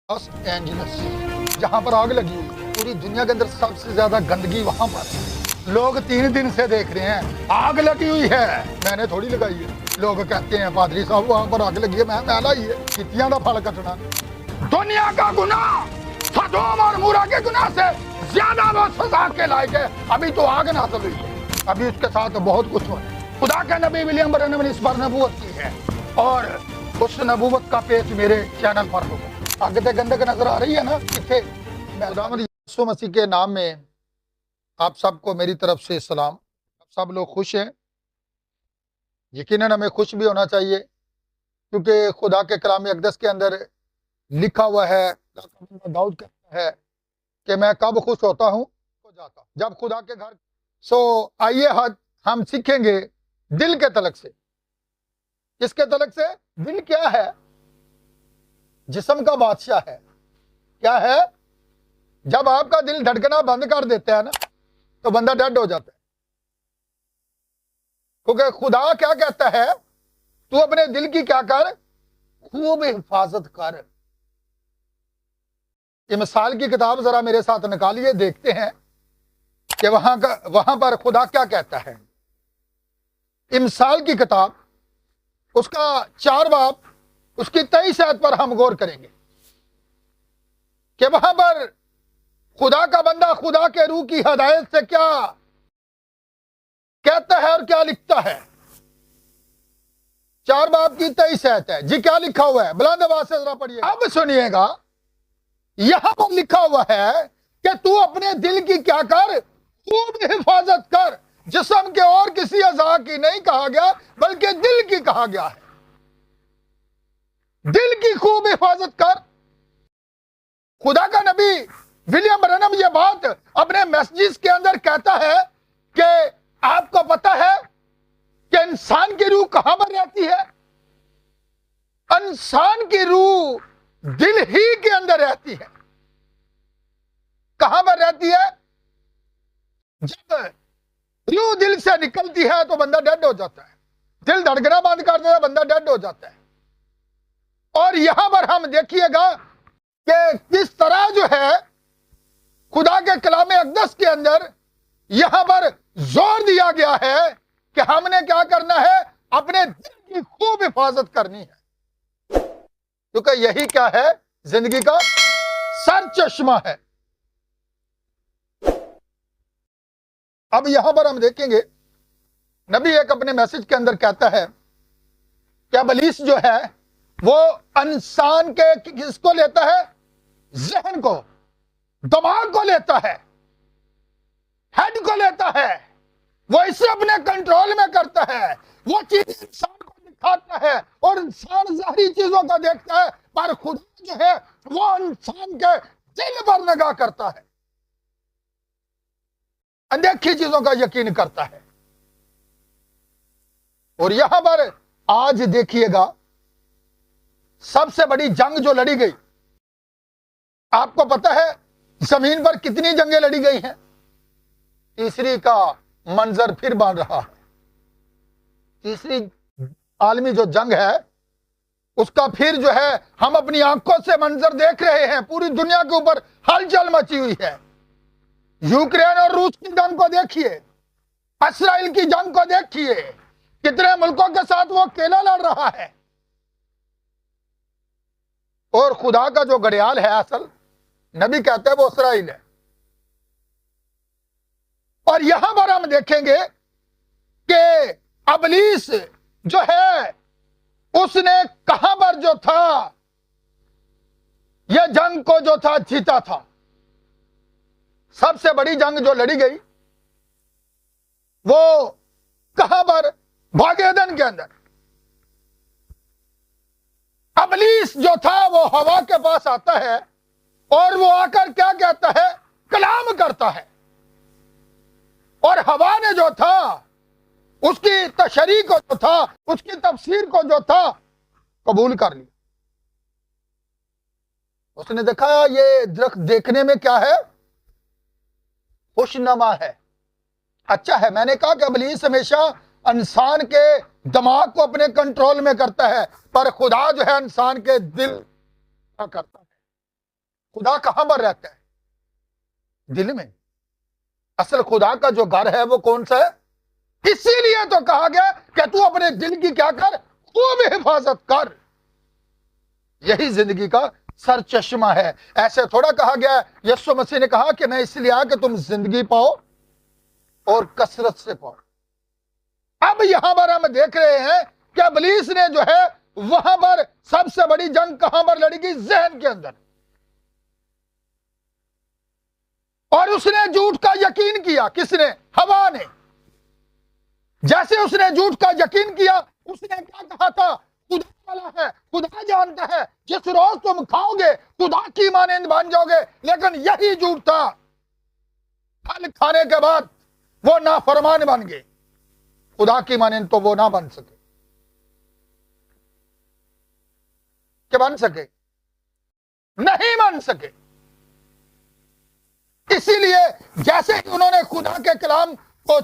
Los Angeles जहां पर आग लगी हुई है, पूरी दुनिया के अंदर सबसे ज्यादा गंदगी वहां पर है। लोग 3 दिन से देख रहे हैं आग लगी हुई है, मैंने थोड़ी लगाई है। लोग कहते हैं पादरी साहब वहां पर आग लगी है, मैं लाई है। कितियां का फल कटना दुनिया का गुनाह सदोम और मूरा के गुनाह से ज्यादा वो सजा के लायक है। अभी तो आग नाज़िल हुई है, अभी उसके साथ बहुत कुछ हो रहा है। खुदा के नबी विलियम ब्रैनम ने इस पर नबूवत की है और उस नबूवत का पेश मेरे चैनल पर होगा। आगे तक गंदक नजर आ रही है ना, किथे खुदावंद यीशु मसीह के नाम में आप सबको मेरी तरफ से सलाम। आप सब लोग खुश हैं, यकीनन हमें खुश भी होना चाहिए क्योंकि खुदा के कलाम अक़दस के अंदर लिखा हुआ है, दाऊद कहता है कि मैं कब खुश होता हूँ तो जाता हूँ जब खुदा के घर। आइए हम सीखेंगे दिल के तलक से। किसके तलक से? दिल क्या है? जिस्म का बादशाह है। क्या है? जब आपका दिल धड़कना बंद कर देता है ना तो बंदा डेड हो जाता है। क्योंकि खुदा क्या कहता है, तू अपने दिल की क्या कर, खूब हिफाजत कर। ये मिसाल की किताब जरा मेरे साथ निकालिए, देखते हैं कि वहां पर खुदा क्या कहता है। मिसाल की किताब उसका 4 बाब उसकी 23 आयत पर हम गौर करेंगे कि वहां पर खुदा का बंदा खुदा के रूह की हदायत से क्या कहता है और क्या लिखता है। 4 बाब की 23 आयत है जी। क्या लिखा हुआ है? बुलंद आवाज से जरा पढ़िए। अब सुनिएगा, यहां पर लिखा हुआ है कि तू अपने दिल की क्या कर, खूब हिफाजत कर। जिस्म के और किसी अज़ा की नहीं कहा गया बल्कि दिल की कहा गया है। दिल की खूब हिफाजत कर। खुदा का नबी विलियम ब्रैनम ये बात अपने मैसेजेस के अंदर कहता है कि आपको पता है कि इंसान की रूह कहां पर रहती है? इंसान की रूह दिल ही के अंदर रहती है। कहां पर रहती है? जब रूह दिल से निकलती है तो बंदा डेड हो जाता है। दिल धड़कना बंद कर देता है, बंदा डेड हो जाता है। और यहां पर हम देखिएगा कि किस तरह जो है खुदा के कलाम अक़दस के अंदर यहां पर जोर दिया गया है कि हमने क्या करना है, अपने दिल की खूब हिफाजत करनी है। क्योंकि यही क्या है, जिंदगी का सर चश्मा है। अब यहां पर हम देखेंगे, नबी एक अपने मैसेज के अंदर कहता है कि इब्लीस जो है वो इंसान के किसको लेता है? जहन को, दिमाग को लेता है, हेड को लेता है। वो इसे अपने कंट्रोल में करता है। वो चीज इंसान को दिखाता है और इंसान ज़ाहिरी चीजों को देखता है, पर खुदा जो है वो इंसान के दिल पर निगाह करता है, अनदेखी चीजों का यकीन करता है। और यहां पर आज देखिएगा, सबसे बड़ी जंग जो लड़ी गई, आपको पता है जमीन पर कितनी जंगें लड़ी गई हैं? तीसरी का मंजर फिर बन रहा है। तीसरी आलमी जो जंग है उसका फिर जो है हम अपनी आंखों से मंजर देख रहे हैं। पूरी दुनिया के ऊपर हलचल मची हुई है। यूक्रेन और रूस की जंग को देखिए, इस्राइल की जंग को देखिए, कितने मुल्कों के साथ वो अकेला लड़ रहा है। और खुदा का जो घड़ियाल है, असल नबी कहते हैं वो इस्राइल है। और यहां पर हम देखेंगे कि इब्लीस जो है उसने कहां पर जो था यह जंग को जो था जीता था। सबसे बड़ी जंग जो लड़ी गई वो कहां पर? भागेदन के अंदर। इब्लीस जो था वो हवा के पास आता है और वो आकर क्या कहता है? कलाम करता है। और हवा ने जो था उसकी तशरीह को जो था, उसकी तफसीर को जो था कबूल कर लिया। उसने देखा ये दरख्त देखने में क्या है? खुशनुमा है, अच्छा है। मैंने कहा कि इब्लीस हमेशा इंसान के दिमाग को अपने कंट्रोल में करता है, पर खुदा जो है इंसान के दिल का करता है। खुदा कहां पर रहता है? दिल में। असल खुदा का जो घर है वो कौन सा है? इसीलिए तो कहा गया कि तू अपने दिल की क्या कर, खूब हिफाजत कर। यही जिंदगी का सर चश्मा है। ऐसे थोड़ा कहा गया है। यीशु मसीह ने कहा कि मैं इसलिए आया कि तुम जिंदगी पाओ और कसरत से पाओ। अब यहां पर हम देख रहे हैं कि इब्लीस ने जो है वहां पर सबसे बड़ी जंग कहां पर लड़ी गई? जहन के अंदर। और उसने झूठ का यकीन किया। किसने? हवा ने। जैसे उसने झूठ का यकीन किया, उसने क्या कहा था? खुदा वाला है, खुदा जानता है, जिस रोज तुम खाओगे खुदा की मानंद बन जाओगे। लेकिन यही झूठ था। फल खाने के बाद वो नाफरमान बन गए। खुदा की मानंद तो वो ना बन सके। क्या बन सके? नहीं बन सके। इसीलिए जैसे ही उन्होंने खुदा के कलाम को,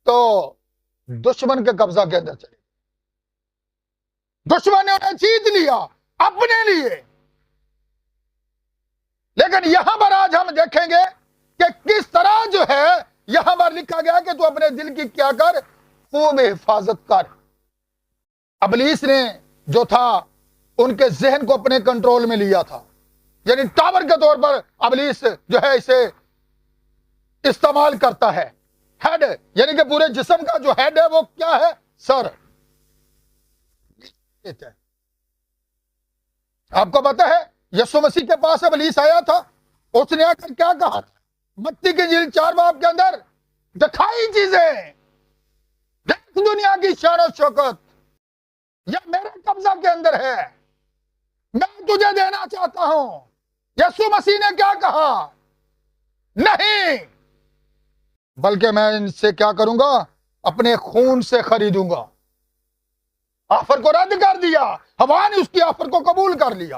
तो दुश्मन के कब्जा के अंदर चले। दुश्मन ने उन्हें जीत लिया अपने लिए। लेकिन यहां पर आज हम देखेंगे कि किस तरह जो है यहां पर लिखा गया कि तू अपने दिल की क्या कर, खूब हिफाजत कर। इब्लीस ने जो था उनके जहन को अपने कंट्रोल में लिया था। यानी टावर के तौर पर इब्लीस जो है इसे इस्तेमाल करता है। हेड, यानी कि पूरे जिस्म का जो हेड है वो क्या है? सर। आपको पता है यीशु मसीह के पास इब्लीस आया था। उसने आकर क्या कहा था? मत्ती की इंजील 4 बाब के अंदर, दिखाई चीजें, देख दुनिया की शान और शौकत, यह मेरे कब्जा के अंदर है, मैं तुझे देना चाहता हूं। यीशु मसीह ने क्या कहा? नहीं, बल्कि मैं इनसे क्या करूंगा? अपने खून से खरीदूंगा। ऑफर को रद्द कर दिया। हवा ने उसकी ऑफर को कबूल कर लिया।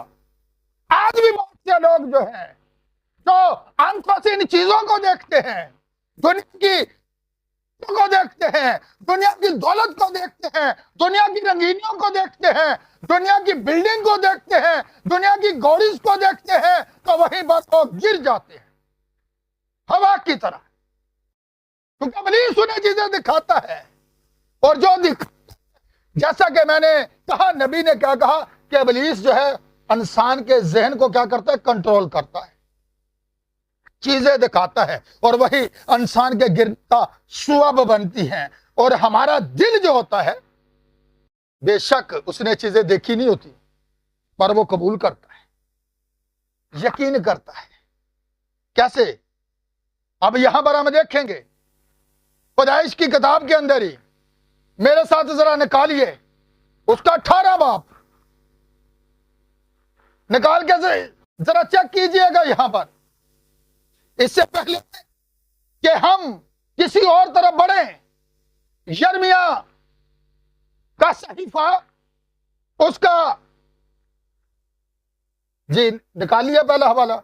आज भी बहुत से लोग जो हैं, जो आंखों से इन चीजों को देखते हैं, दुनिया की को देखते हैं, दुनिया की दौलत को देखते हैं, दुनिया की रंगीनियों को देखते हैं, दुनिया की बिल्डिंग को देखते हैं, दुनिया की गौरीज को देखते हैं, तो वहीं पर वो गिर जाते हैं हवा की तरह। क्योंकि इब्लीस उन्हें चीजें दिखाता है। और जो जैसा कि मैंने कहा, नबी ने क्या कहा कि इब्लीस जो है इंसान के जहन को क्या करता है? कंट्रोल करता है, चीजें दिखाता है, और वही इंसान के गिरता सुअब बनती हैं। और हमारा दिल जो होता है, बेशक उसने चीजें देखी नहीं होती, पर वो कबूल करता है, यकीन करता है। कैसे? अब यहां पर हम देखेंगे पैदाइश की किताब के अंदर ही, मेरे साथ जरा निकालिए उसका 18 बाब, निकाल के जरा चेक कीजिएगा यहां पर। इससे पहले कि हम किसी और तरफ बढ़े, यिर्मयाह का सहीफा, उसका जी निकालिए पहला हवाला,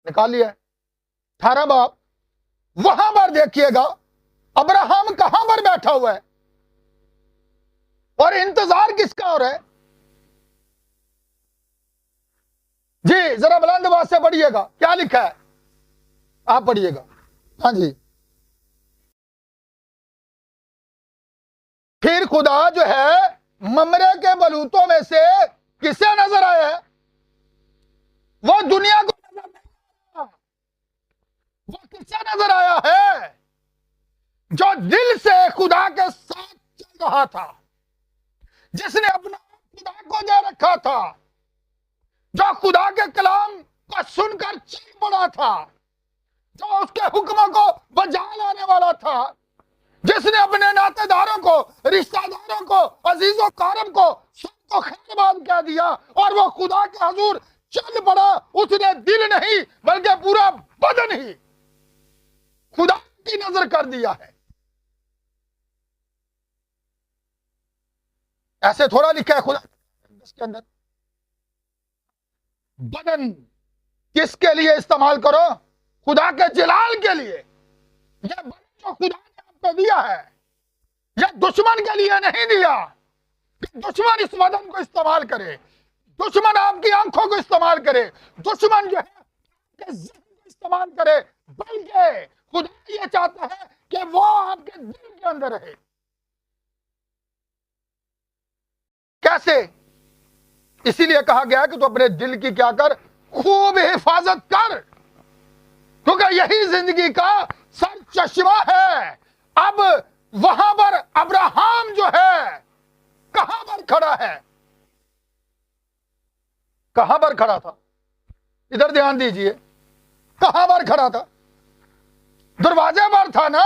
निकालिए 18 बाब। वहां पर देखिएगा अब्राहम कहां पर बैठा हुआ है और इंतजार किसका हो रहा है? जी जरा बुलंद आवाज से पढ़िएगा, क्या लिखा है? आप पढ़िएगा। हाँ जी। फिर खुदा जो है ममरे के बलूतों में से किसे नजर आया है? वो दुनिया को नजर नहीं आया। वो किसे नजर आया है? जो दिल से खुदा के साथ चल रहा था, जिसने अपना खुदा को दे रखा था, जो खुदा के कलाम को सुनकर चल पड़ा था, जो उसके हुक्मों को बजा लाने वाला था, जिसने अपने नातेदारों को, रिश्तेदारों को, अजीजों कारब को सबको खैरबाद कह दिया और वो खुदा के हजूर चल पड़ा। उसने दिल नहीं बल्कि पूरा बदन ही खुदा की नजर कर दिया है। ऐसे थोड़ा लिखा है खुदा के अंदर। बदन किसके लिए इस्तेमाल करो? खुदा के जलाल के लिए। यह बदन जो खुदा ने आपको दिया है, यह दुश्मन के लिए नहीं दिया, दुश्मन इस वजन को इस्तेमाल करे, दुश्मन आपकी आंखों को इस्तेमाल करे, दुश्मन जो है आपके ज़हन को इस्तेमाल करे, बल्कि खुदा ये चाहता है कि वो आपके दिल के अंदर रहे। कैसे? इसीलिए कहा गया कि तू अपने दिल की क्या कर, खूब हिफाजत कर, क्योंकि यही जिंदगी का सर चश्मा है। अब वहां पर अब्राहम जो है कहां पर खड़ा है? कहां पर खड़ा था? इधर ध्यान दीजिए, कहां पर खड़ा था? दरवाजे पर था ना।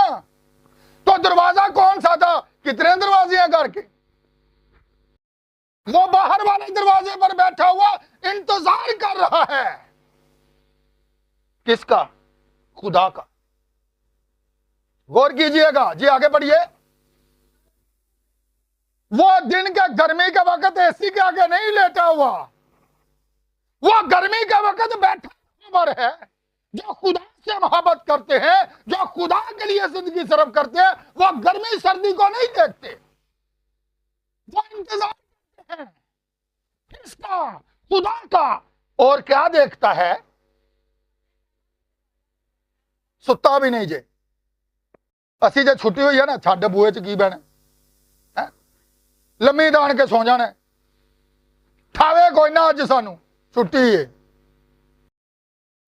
तो दरवाजा कौन सा था? कितने दरवाजे हैं घर के? वो बाहर वाले दरवाजे पर बैठा हुआ इंतजार कर रहा है। किसका? खुदा का। गौर कीजिएगा जी, आगे बढ़िए। वो दिन के गर्मी के वक्त एसी के आगे नहीं लेटा हुआ, वो गर्मी के वक्त बैठा पर है। जो खुदा से मोहब्बत करते हैं, जो खुदा के लिए जिंदगी सर्व करते हैं, वो गर्मी सर्दी को नहीं देखते, वो इंतजार करते हैं। किसका? खुदा का। और क्या देखता है? सुता भी नहीं जे। असी जो छुट्टी हुई है ना, छड़ बूहे च की बहना, लम्मी दान के सो जाना, ठावे कोई ना, अज सानू छुट्टी है।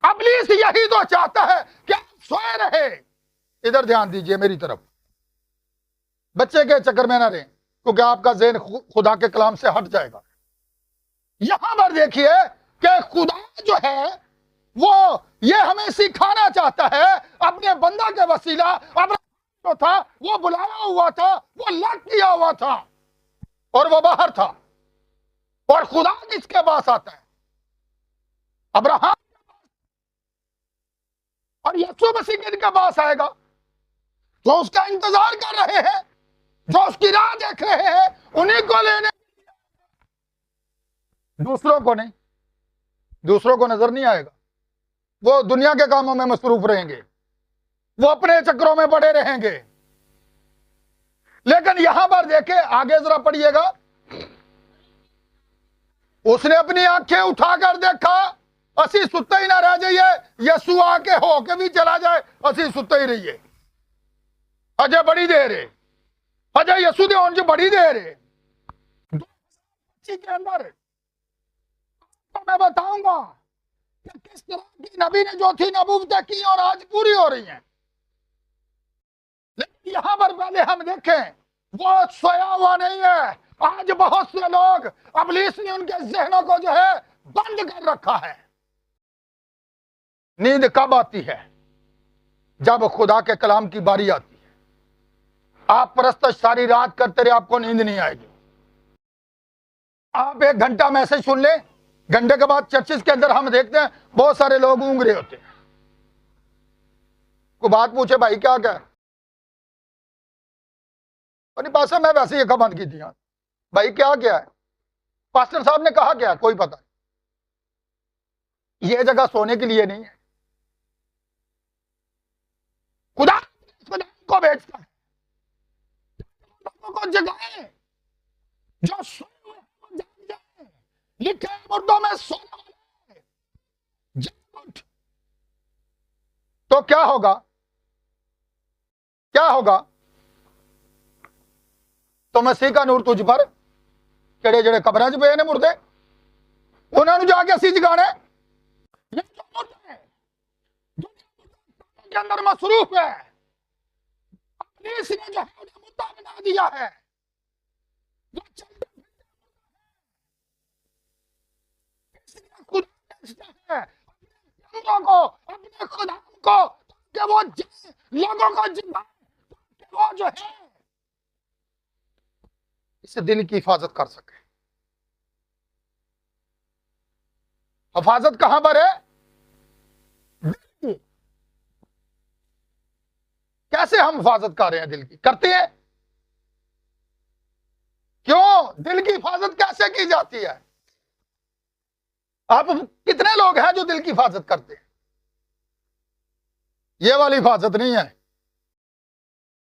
इब्लीस यही तो चाहता है कि आप सोए रहे। इधर ध्यान दीजिए मेरी तरफ, बच्चे के चक्कर में ना रहें, क्योंकि आपका ज़हन खुदा के कलाम से हट जाएगा। यहां पर देखिए कि खुदा जो है वो ये हमें सिखाना चाहता है अपने बंदा के वसीला। अब्राहम जो था वो बुलाया हुआ था, वो लग किया हुआ था और वो बाहर था। और खुदा किसके पास आता है? अब्राहम और यीशु मसीह के पास आएगा, जो उसका इंतजार कर रहे हैं, जो उसकी राह देख रहे हैं, उन्हीं को लेने। दूसरों को नहीं, दूसरों को नजर नहीं आएगा। वो दुनिया के कामों में मसरूफ रहेंगे, वो अपने चक्रों में पड़े रहेंगे। लेकिन यहां पर देखे, आगे जरा पढ़िएगा, उसने अपनी आंखें उठाकर देखा, असी सुते ही ना रह जाइए, यसु आके होके भी चला जाए, असी सुते ही रहिए। अजय बड़ी देर है, अजय यसु दे होने बड़ी देर है। के अंदर तो मैं बताऊंगा कि किस तरह की नबी ने जो थी नबूवतें की और आज पूरी हो रही हैं। लेकिन यहां पर पहले हम देखें, वो सोया हुआ नहीं है। आज बहुत से लोग, इब्लीस ने उनके जहनों को जो है बंद कर रखा है। नींद कब आती है? जब खुदा के कलाम की बारी आती है। आप परस्तश सारी रात करते रहे, आपको नींद नहीं आएगी। आप 1 घंटा मैसेज सुन ले, घंटे के बाद चर्चिस के अंदर हम देखते हैं बहुत सारे लोग ऊँग रहे होते हैं। को बात पूछे, भाई क्या क्या? और पास मैं वैसे ही बंद की थी, भाई क्या क्या है? पास्टर साहब ने कहा क्या? कोई पता नहीं। ये जगह सोने के लिए नहीं है। खुदा को भेजता है लोगों को जगाए, जो सोए हुए हैं जाग जाए। लिखे मुर्दों में सोने वाले जाग उठ। तो क्या होगा? क्या होगा? तो मसीह का नूर तुझ पर, केड़े जेड़े कब्रां च पे ने मुर्दे, उन्होंने जाके असी जगाने। ये जो मुर्दे है, जो के अंदर मसरूफ है, इब्लीस ने जो है उन्हें मुद्दा बना दिया है। वो चलते इसलिए खुदा कहता है अपने बंदों को, अपने खुदा को, कि वो लोगों को जिंदा, कि वो जो है इस दिल की हिफाजत कर सके। हिफाजत कहां पर है? दिल की। कैसे हम हिफाजत कर रहे हैं? दिल की करते हैं। क्यों? दिल की हिफाजत कैसे की जाती है? आप कितने लोग हैं जो दिल की हिफाजत करते हैं? ये वाली हिफाजत नहीं है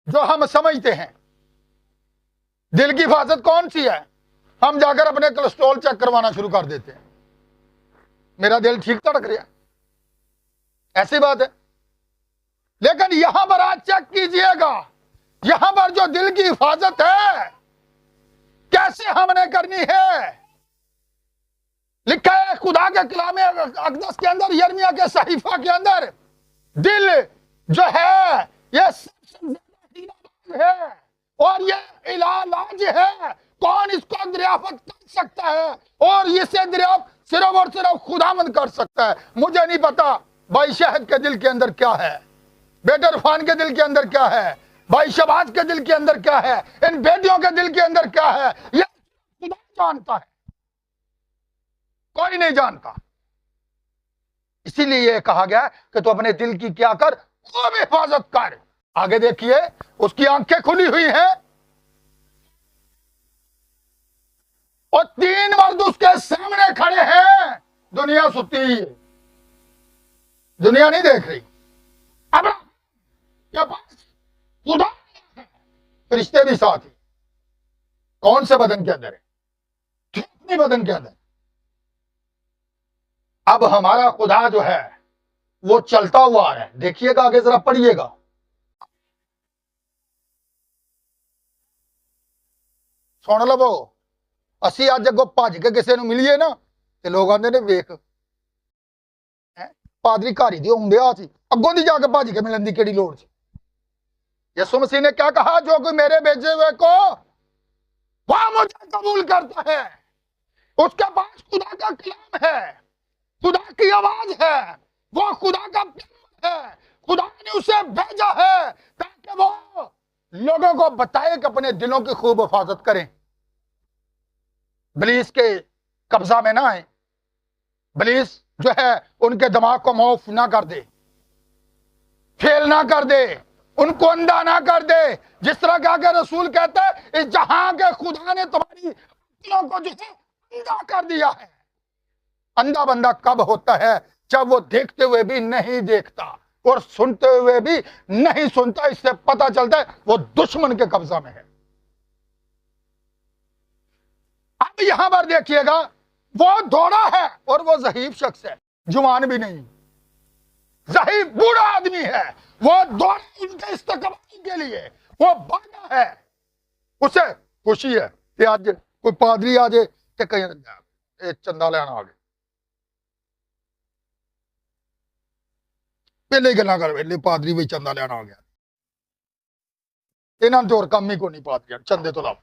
जो हम समझते हैं। दिल की हिफाजत कौन सी है? हम जाकर अपने कोलेस्ट्रॉल चेक करवाना शुरू कर देते हैं, मेरा दिल ठीक धड़क रहा, ऐसी बात है। लेकिन यहां पर आज चेक कीजिएगा, यहां पर जो दिल की हिफाजत है कैसे हमने करनी है। लिखा है खुदा के कलाम अक़दस के अंदर, यिर्मयाह के सहीफा के अंदर, दिल जो है ये सबसे ज्यादा हीराबाज है और ये इलाज है। कौन इसको दरियाफ्त कर सकता है? और इसे दरियाफ्त सिर्फ और सिर्फ खुदावंद कर सकता है। मुझे नहीं पता भाई शहद के दिल के अंदर क्या है, बेटे इरफान के दिल के अंदर क्या है, भाई शबाज के दिल के अंदर क्या है, इन बेटियों के दिल के अंदर क्या है, यह खुदा जानता है, कोई नहीं जानता। इसीलिए यह कहा गया कि तू अपने दिल की क्या कर, खूब हिफाजत कर। आगे देखिए, उसकी आंखें खुली हुई हैं और 3 मर्द उसके सामने खड़े हैं। दुनिया सुती है, दुनिया नहीं देख रही। अब क्या पास खुदा है, रिश्ते भी साथ ही। कौन से बदन के अंदर है? कितने बदन के अंदर। अब हमारा खुदा जो है वो चलता हुआ आ रहा है। देखिएगा आगे जरा पढ़िएगा। सुन लवो, असी अज अगो भज के किसी को मिलीए ना तो लोग आते ने वेख पादरी घारी दी आउंदे आ सी, अगों दी जाके भज के मिलन की केड़ी लोड़ सी। यीशु मसीह ने क्या कहा? जो कोई मेरे भेजे हुए को वह मुझे कबूल करता है, उसके पास खुदा का कलाम है, खुदा की आवाज है, वो खुदा का प्यार है, खुदा ने उसे भेजा है ताकि वो लोगों को बताए कि अपने दिलों की खूब हिफाजत करें, इब्लीस के कब्जा में ना आए, इब्लीस जो है उनके दिमाग को मौफ ना कर दे, फेल ना कर दे, उनको अंधा ना कर दे। जिस तरह का के रसूल कहता है, इस जहां के खुदा ने तुम्हारी दिलों को जो है अंधा कर दिया है। अंधा बंदा कब होता है? जब वो देखते हुए भी नहीं देखता और सुनते हुए भी नहीं सुनता। इससे पता चलता है वो दुश्मन के कब्जा में है। अब यहां पर देखिएगा, वो दौड़ा है और वो ज़हीफ शख्स है, जुबान भी नहीं, ज़हीफ बूढ़ा आदमी है। वो दौड़ा उनके इस्तकबाल के लिए, वो भागा है, उसे खुशी है कि आज कोई पादरी आ जाए कि कहीं चंदा लेना आ गए। पहले गल्ला कर वेले पादरी भी चंदा लेना आ गया, इन्होंने तो और कम ही को नहीं पादरी चंदे तो लाओ।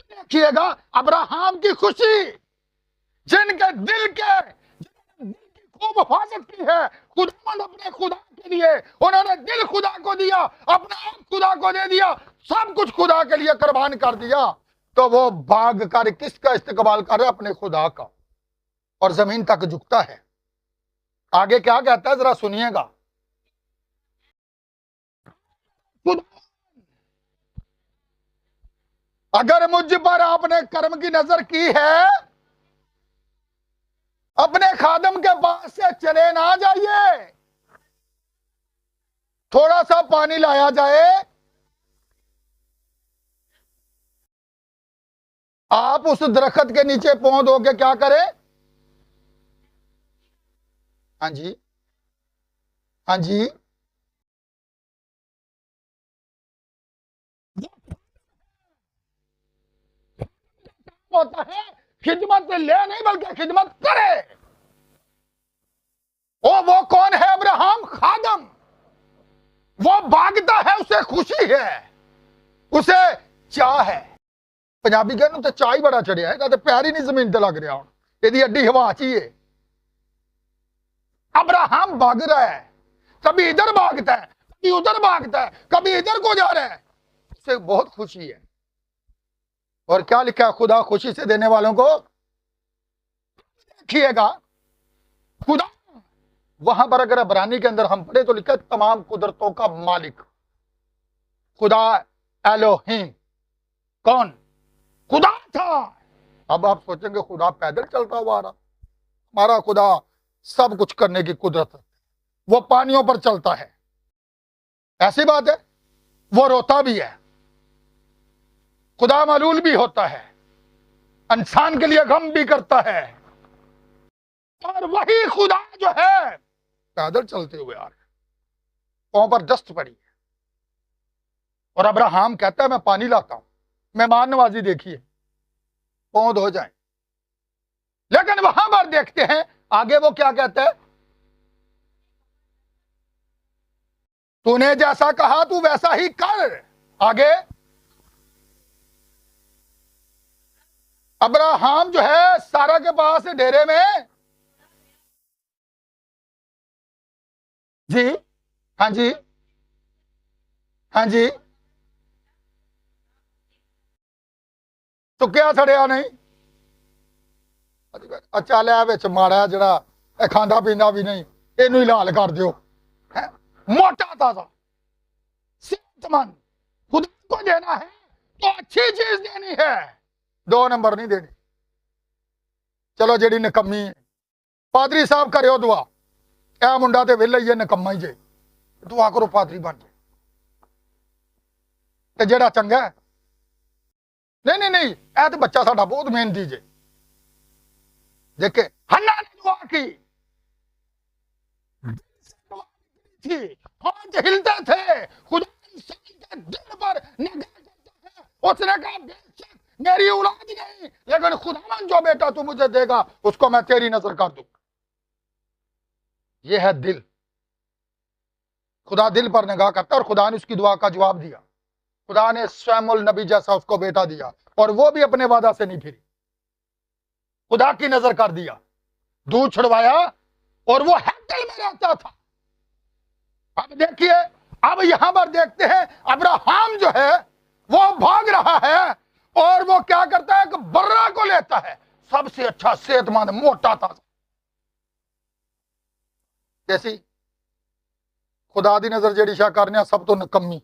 देखिएगा अब्राहम की खुशी, जिनके दिल की खूब हिफाजत की है खुदावंद अपने खुदा के लिए, उन्होंने दिल खुदा को दिया, अपना आप खुदा को दे दिया, सब कुछ खुदा के लिए कुर्बान कर दिया। तो वो भाग कर किसका इस्तकबाल कर रहा है? अपने खुदा का, और जमीन तक झुकता है। आगे क्या कहता है जरा सुनिएगा। अगर मुझ पर आपने कर्म की नजर की है, अपने खादम के पास से चले ना जाइए, थोड़ा सा पानी लाया जाए, आप उस दरख्त के नीचे पौध होके क्या करें? हाँ जी, हाँ जी, होता है खिदमत ले नहीं बल्कि खिदमत करे। वो कौन है? अब्राहम खादम। वो भागता है, उसे खुशी है, उसे चाह है। पंजाबी कहने तो चाह ही बड़ा चढ़िया है, तो पैर ही नहीं जमीन ते लग रहा हूं, यदि अड्डी हवा चाहिए। अब्राहम भाग रहा है, कभी इधर भागता है, कभी उधर भागता है, कभी इधर को जा रहा है, उसे बहुत खुशी है। और क्या लिखा है? खुदा खुशी से देने वालों को देखिएगा। खुदा वहां पर अगर अबरानी के अंदर हम पढ़े तो लिखा है तमाम कुदरतों का मालिक खुदा एलोहीम। कौन? खुदा था। अब आप सोचेंगे खुदा पैदल चलता हुआ आ रहा? हमारा खुदा सब कुछ करने की कुदरत है, वो पानियों पर चलता है, ऐसी बात है। वो रोता भी है, खुदा मलूल भी होता है, इंसान के लिए गम भी करता है। और वही खुदा जो है पैदल चलते हुए आ रहे, पांव पर डस्ट पड़ी है, और अब्राहम कहता है मैं पानी लाता हूं, मेहमान नवाजी देखिए, पांव धो जाए। लेकिन वहां पर देखते हैं आगे वो क्या कहता है, तूने जैसा कहा तू वैसा ही कर। आगे अब्राहम जो है सारा के पास डेरे में, जी हाँ जी हाँ जी, चुक्या छड़िया नहीं। अच्छा लिया विच माड़ा जड़ा खांदा पींदा भी नहीं, इनू ही लाल कर दियो। मोटा ताजा सेहतमंद, खुदा को देना है तो अच्छी चीज देनी है, 2 नंबर नहीं देनी। चलो जेड़ी निकम्मी है, पादरी साहब करो दुआ, ए मुंडा तो वेला ही है निकम्मा ही जे, दुआ करो पादरी बन जाए। ते जेड़ा चंगा है, नहीं नहीं नहीं, ए तो बच्चा साडा बहुत मेहनती जे। देखे हन्ना ने दुआ की थी, हाथ हिलते थे, खुदा इंसान के दिल पर निगाह करता है। उसने कहा बेशक मेरी औलाद नहीं, लेकिन खुदावन जो बेटा तू मुझे देगा उसको मैं तेरी नजर कर दूंगा। यह है दिल, खुदा दिल पर निगाह करता है, और खुदा ने उसकी दुआ का जवाब दिया। खुदा ने शैमुल नबी जैसा उसको बेटा दिया, और वो भी अपने वादा से नहीं फिरी, खुदा की नजर कर दिया, दूध छुड़वाया, और वो हैकल में रहता था। अब देखिए, अब यहां पर देखते हैं अब्राहम जो है वो भाग रहा है, और वो क्या करता है कि बर्रा को लेता है, सबसे अच्छा सेहतमंद मोटा था। कैसी खुदा दी नजर जेड़ी शा करने सब तो नकम्मी।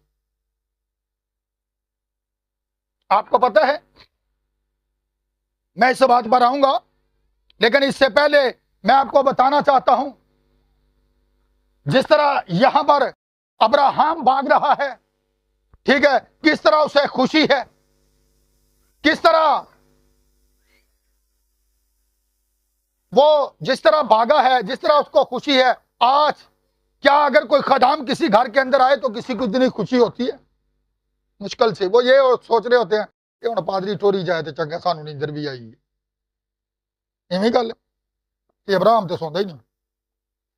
आपको पता है मैं इस बात पर आऊंगा, लेकिन इससे पहले मैं आपको बताना चाहता हूं, जिस तरह यहां पर अब्राहम भाग रहा है, ठीक है, किस तरह उसे खुशी है, किस तरह वो जिस तरह भागा है, जिस तरह उसको खुशी है। आज क्या अगर कोई खदाम किसी घर के अंदर आए तो किसी को इतनी खुशी होती है? मुश्किल से। वो ये सोच रहे होते हैं कि हुण पादरी टोरी जाए तो चंगा, सानू नींदर भी आई है। इवें गल कि अब्राहम तो सोंदा ही नहीं।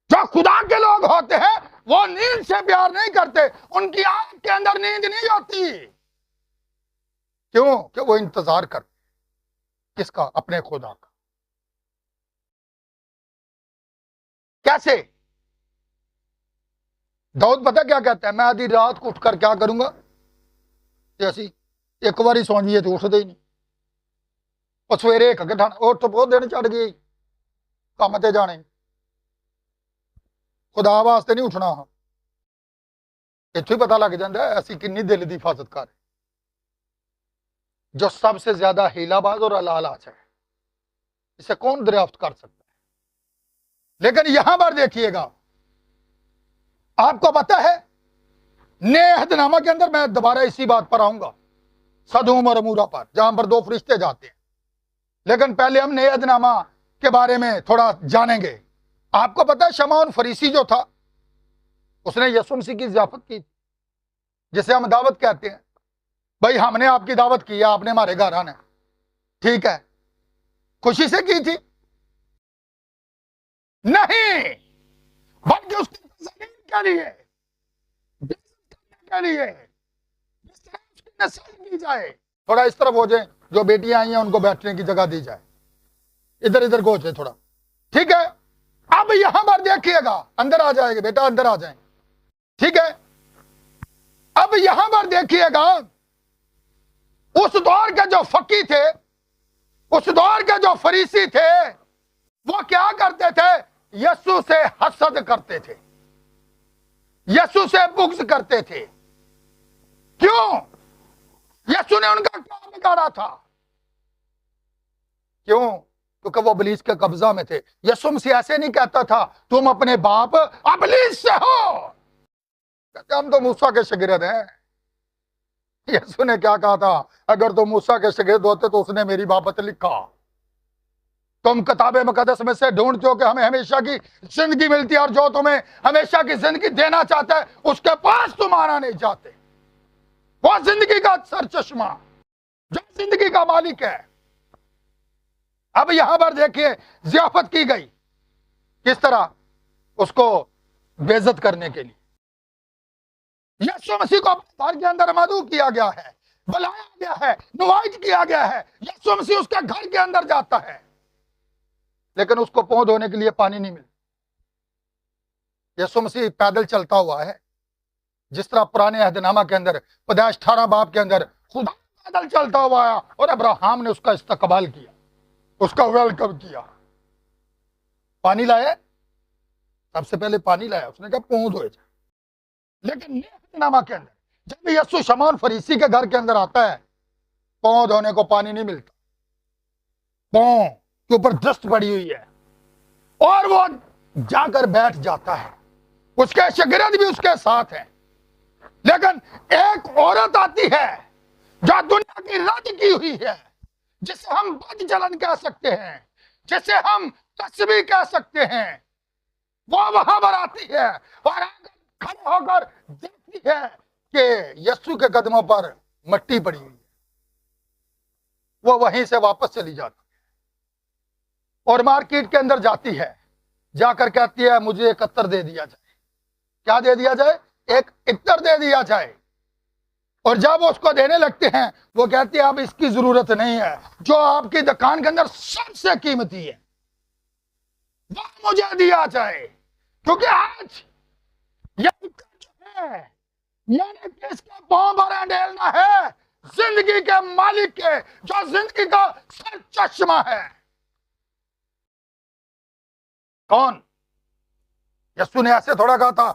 जो खुदा के लोग होते हैं वो नींद से प्यार नहीं करते, उनकी आंख के अंदर नींद नहीं होती। क्यों? कि वो इंतजार कर किसका? अपने खुदा का। कैसे? दाऊद पता क्या कहता है? मैं आधी रात को उठकर क्या करूंगा? ऐसी एक बारी सौ जाइए तो उठते ही नहीं, और सवेरे एक घंटा उठ बहुत दिन चढ़ गई, काम ते जाने, खुदा वास्ते नहीं उठना। इत्थों ही पता लग जाता है ऐसी किन्नी दिल की हिफाजत कर, जो सबसे ज्यादा हीलाबाज और लालाच है, इसे कौन दरियाफ्त कर सकता है? लेकिन यहां पर देखिएगा, आपको पता है नए अहदनामा के अंदर, मैं दोबारा इसी बात पर आऊंगा, सदूम और अमूरा पर, जहां पर 2 फरिश्ते जाते हैं। लेकिन पहले हम नए अहदनामा के बारे में थोड़ा जानेंगे। आपको पता है शमौन फरीसी जो था, उसने यीशु मसीह की ज़ियाफत की, जिसे हम दावत कहते हैं। भाई हमने आपकी दावत की है, आपने हमारे घर आना है, ठीक है, खुशी से की थी? नहीं, बल्कि उसकी तस्लीम के लिए, के लिए नस्ल की जाए। थोड़ा इस तरफ हो जाए, जो बेटियां आई हैं उनको बैठने की जगह दी जाए, इधर इधर गोच है थोड़ा, ठीक है। अब यहां पर देखिएगा, अंदर आ जाएंगे बेटा, अंदर आ जाए, ठीक है। अब यहां पर देखिएगा, उस दौर के जो फकी थे, उस दौर के जो फरीसी थे, वो क्या करते थे? यीशु से हसद करते थे, यीशु से बुग़्ज़ करते थे। क्यों? यीशु ने उनका क्या बिगाड़ा था? क्यों? क्योंकि वो इब्लीस के कब्जा में थे। यीशु मसीह ऐसे नहीं कहता था तुम अपने बाप इब्लीस से हो, कहते हम तो मूसा के शागिर्द हैं। यीशु ने क्या कहा था, अगर तुम मूसा के शागिर्द होते तो उसने मेरी बाबत लिखा। तुम किताबे मुकद्दस में से ढूंढते हो कि हमें हमेशा की जिंदगी मिलती है, और जो तुम्हें हमेशा की जिंदगी देना चाहता है उसके पास तुम आना नहीं चाहते। वो जिंदगी का सर चश्मा जो जिंदगी का मालिक है। अब यहां पर देखिए जियाफत की गई किस तरह, उसको बेइज्जत करने के लिए यीशु मसीह को अपने घर के अंदर मदऊ किया गया है, बुलाया गया है, इनवाइट किया गया है। यीशु मसीह उसके घर के अंदर जाता है, लेकिन उसको पांव धोने के लिए पानी नहीं मिलता। यीशु मसीह पैदल चलता हुआ है, जिस तरह पुराने अहदनामा के अंदर पैदाइश 18 बाब के अंदर खुदा पैदल चलता हुआ आया और अब्राहम ने उसका इस्तकबाल किया, उसका वेलकम किया। पानी लाया, सबसे पहले पानी लाया, उसने कहा पांव धोए जाए। लेकिन अहदनामा के अंदर जब यीशु शमौन फरीसी के घर के अंदर आता है, पांव धोने को पानी नहीं मिलता, पांव के ऊपर दस्त पड़ी हुई है, और वो जाकर बैठ जाता है। उसके शागिर्द भी उसके साथ हैं, लेकिन एक औरत आती है जो दुनिया की रद्द की हुई है, जिसे हम बदचलन कह सकते हैं, जिसे हम तस्बी कह सकते हैं। वो वहां पर आती है और खड़े होकर देखती है कि यीशु के कदमों पर मट्टी पड़ी हुई है। वो वहीं से वापस चली जाती है और मार्केट के अंदर जाती है, जाकर कहती है मुझे एक अत्तर दे दिया जाए। क्या दे दिया जाए? एक इत्र दे दिया जाए। और जब वो उसको देने लगते हैं, वो कहती है अब इसकी जरूरत नहीं है, जो आपकी दुकान के अंदर सबसे कीमती है वो मुझे दिया जाए, क्योंकि आज ये जो है मैंने किसके पांव पर अंडेलना है? जिंदगी के मालिक के, जो जिंदगी का सर चश्मा है। कौन? यीशु ने ऐसे थोड़ा कहा था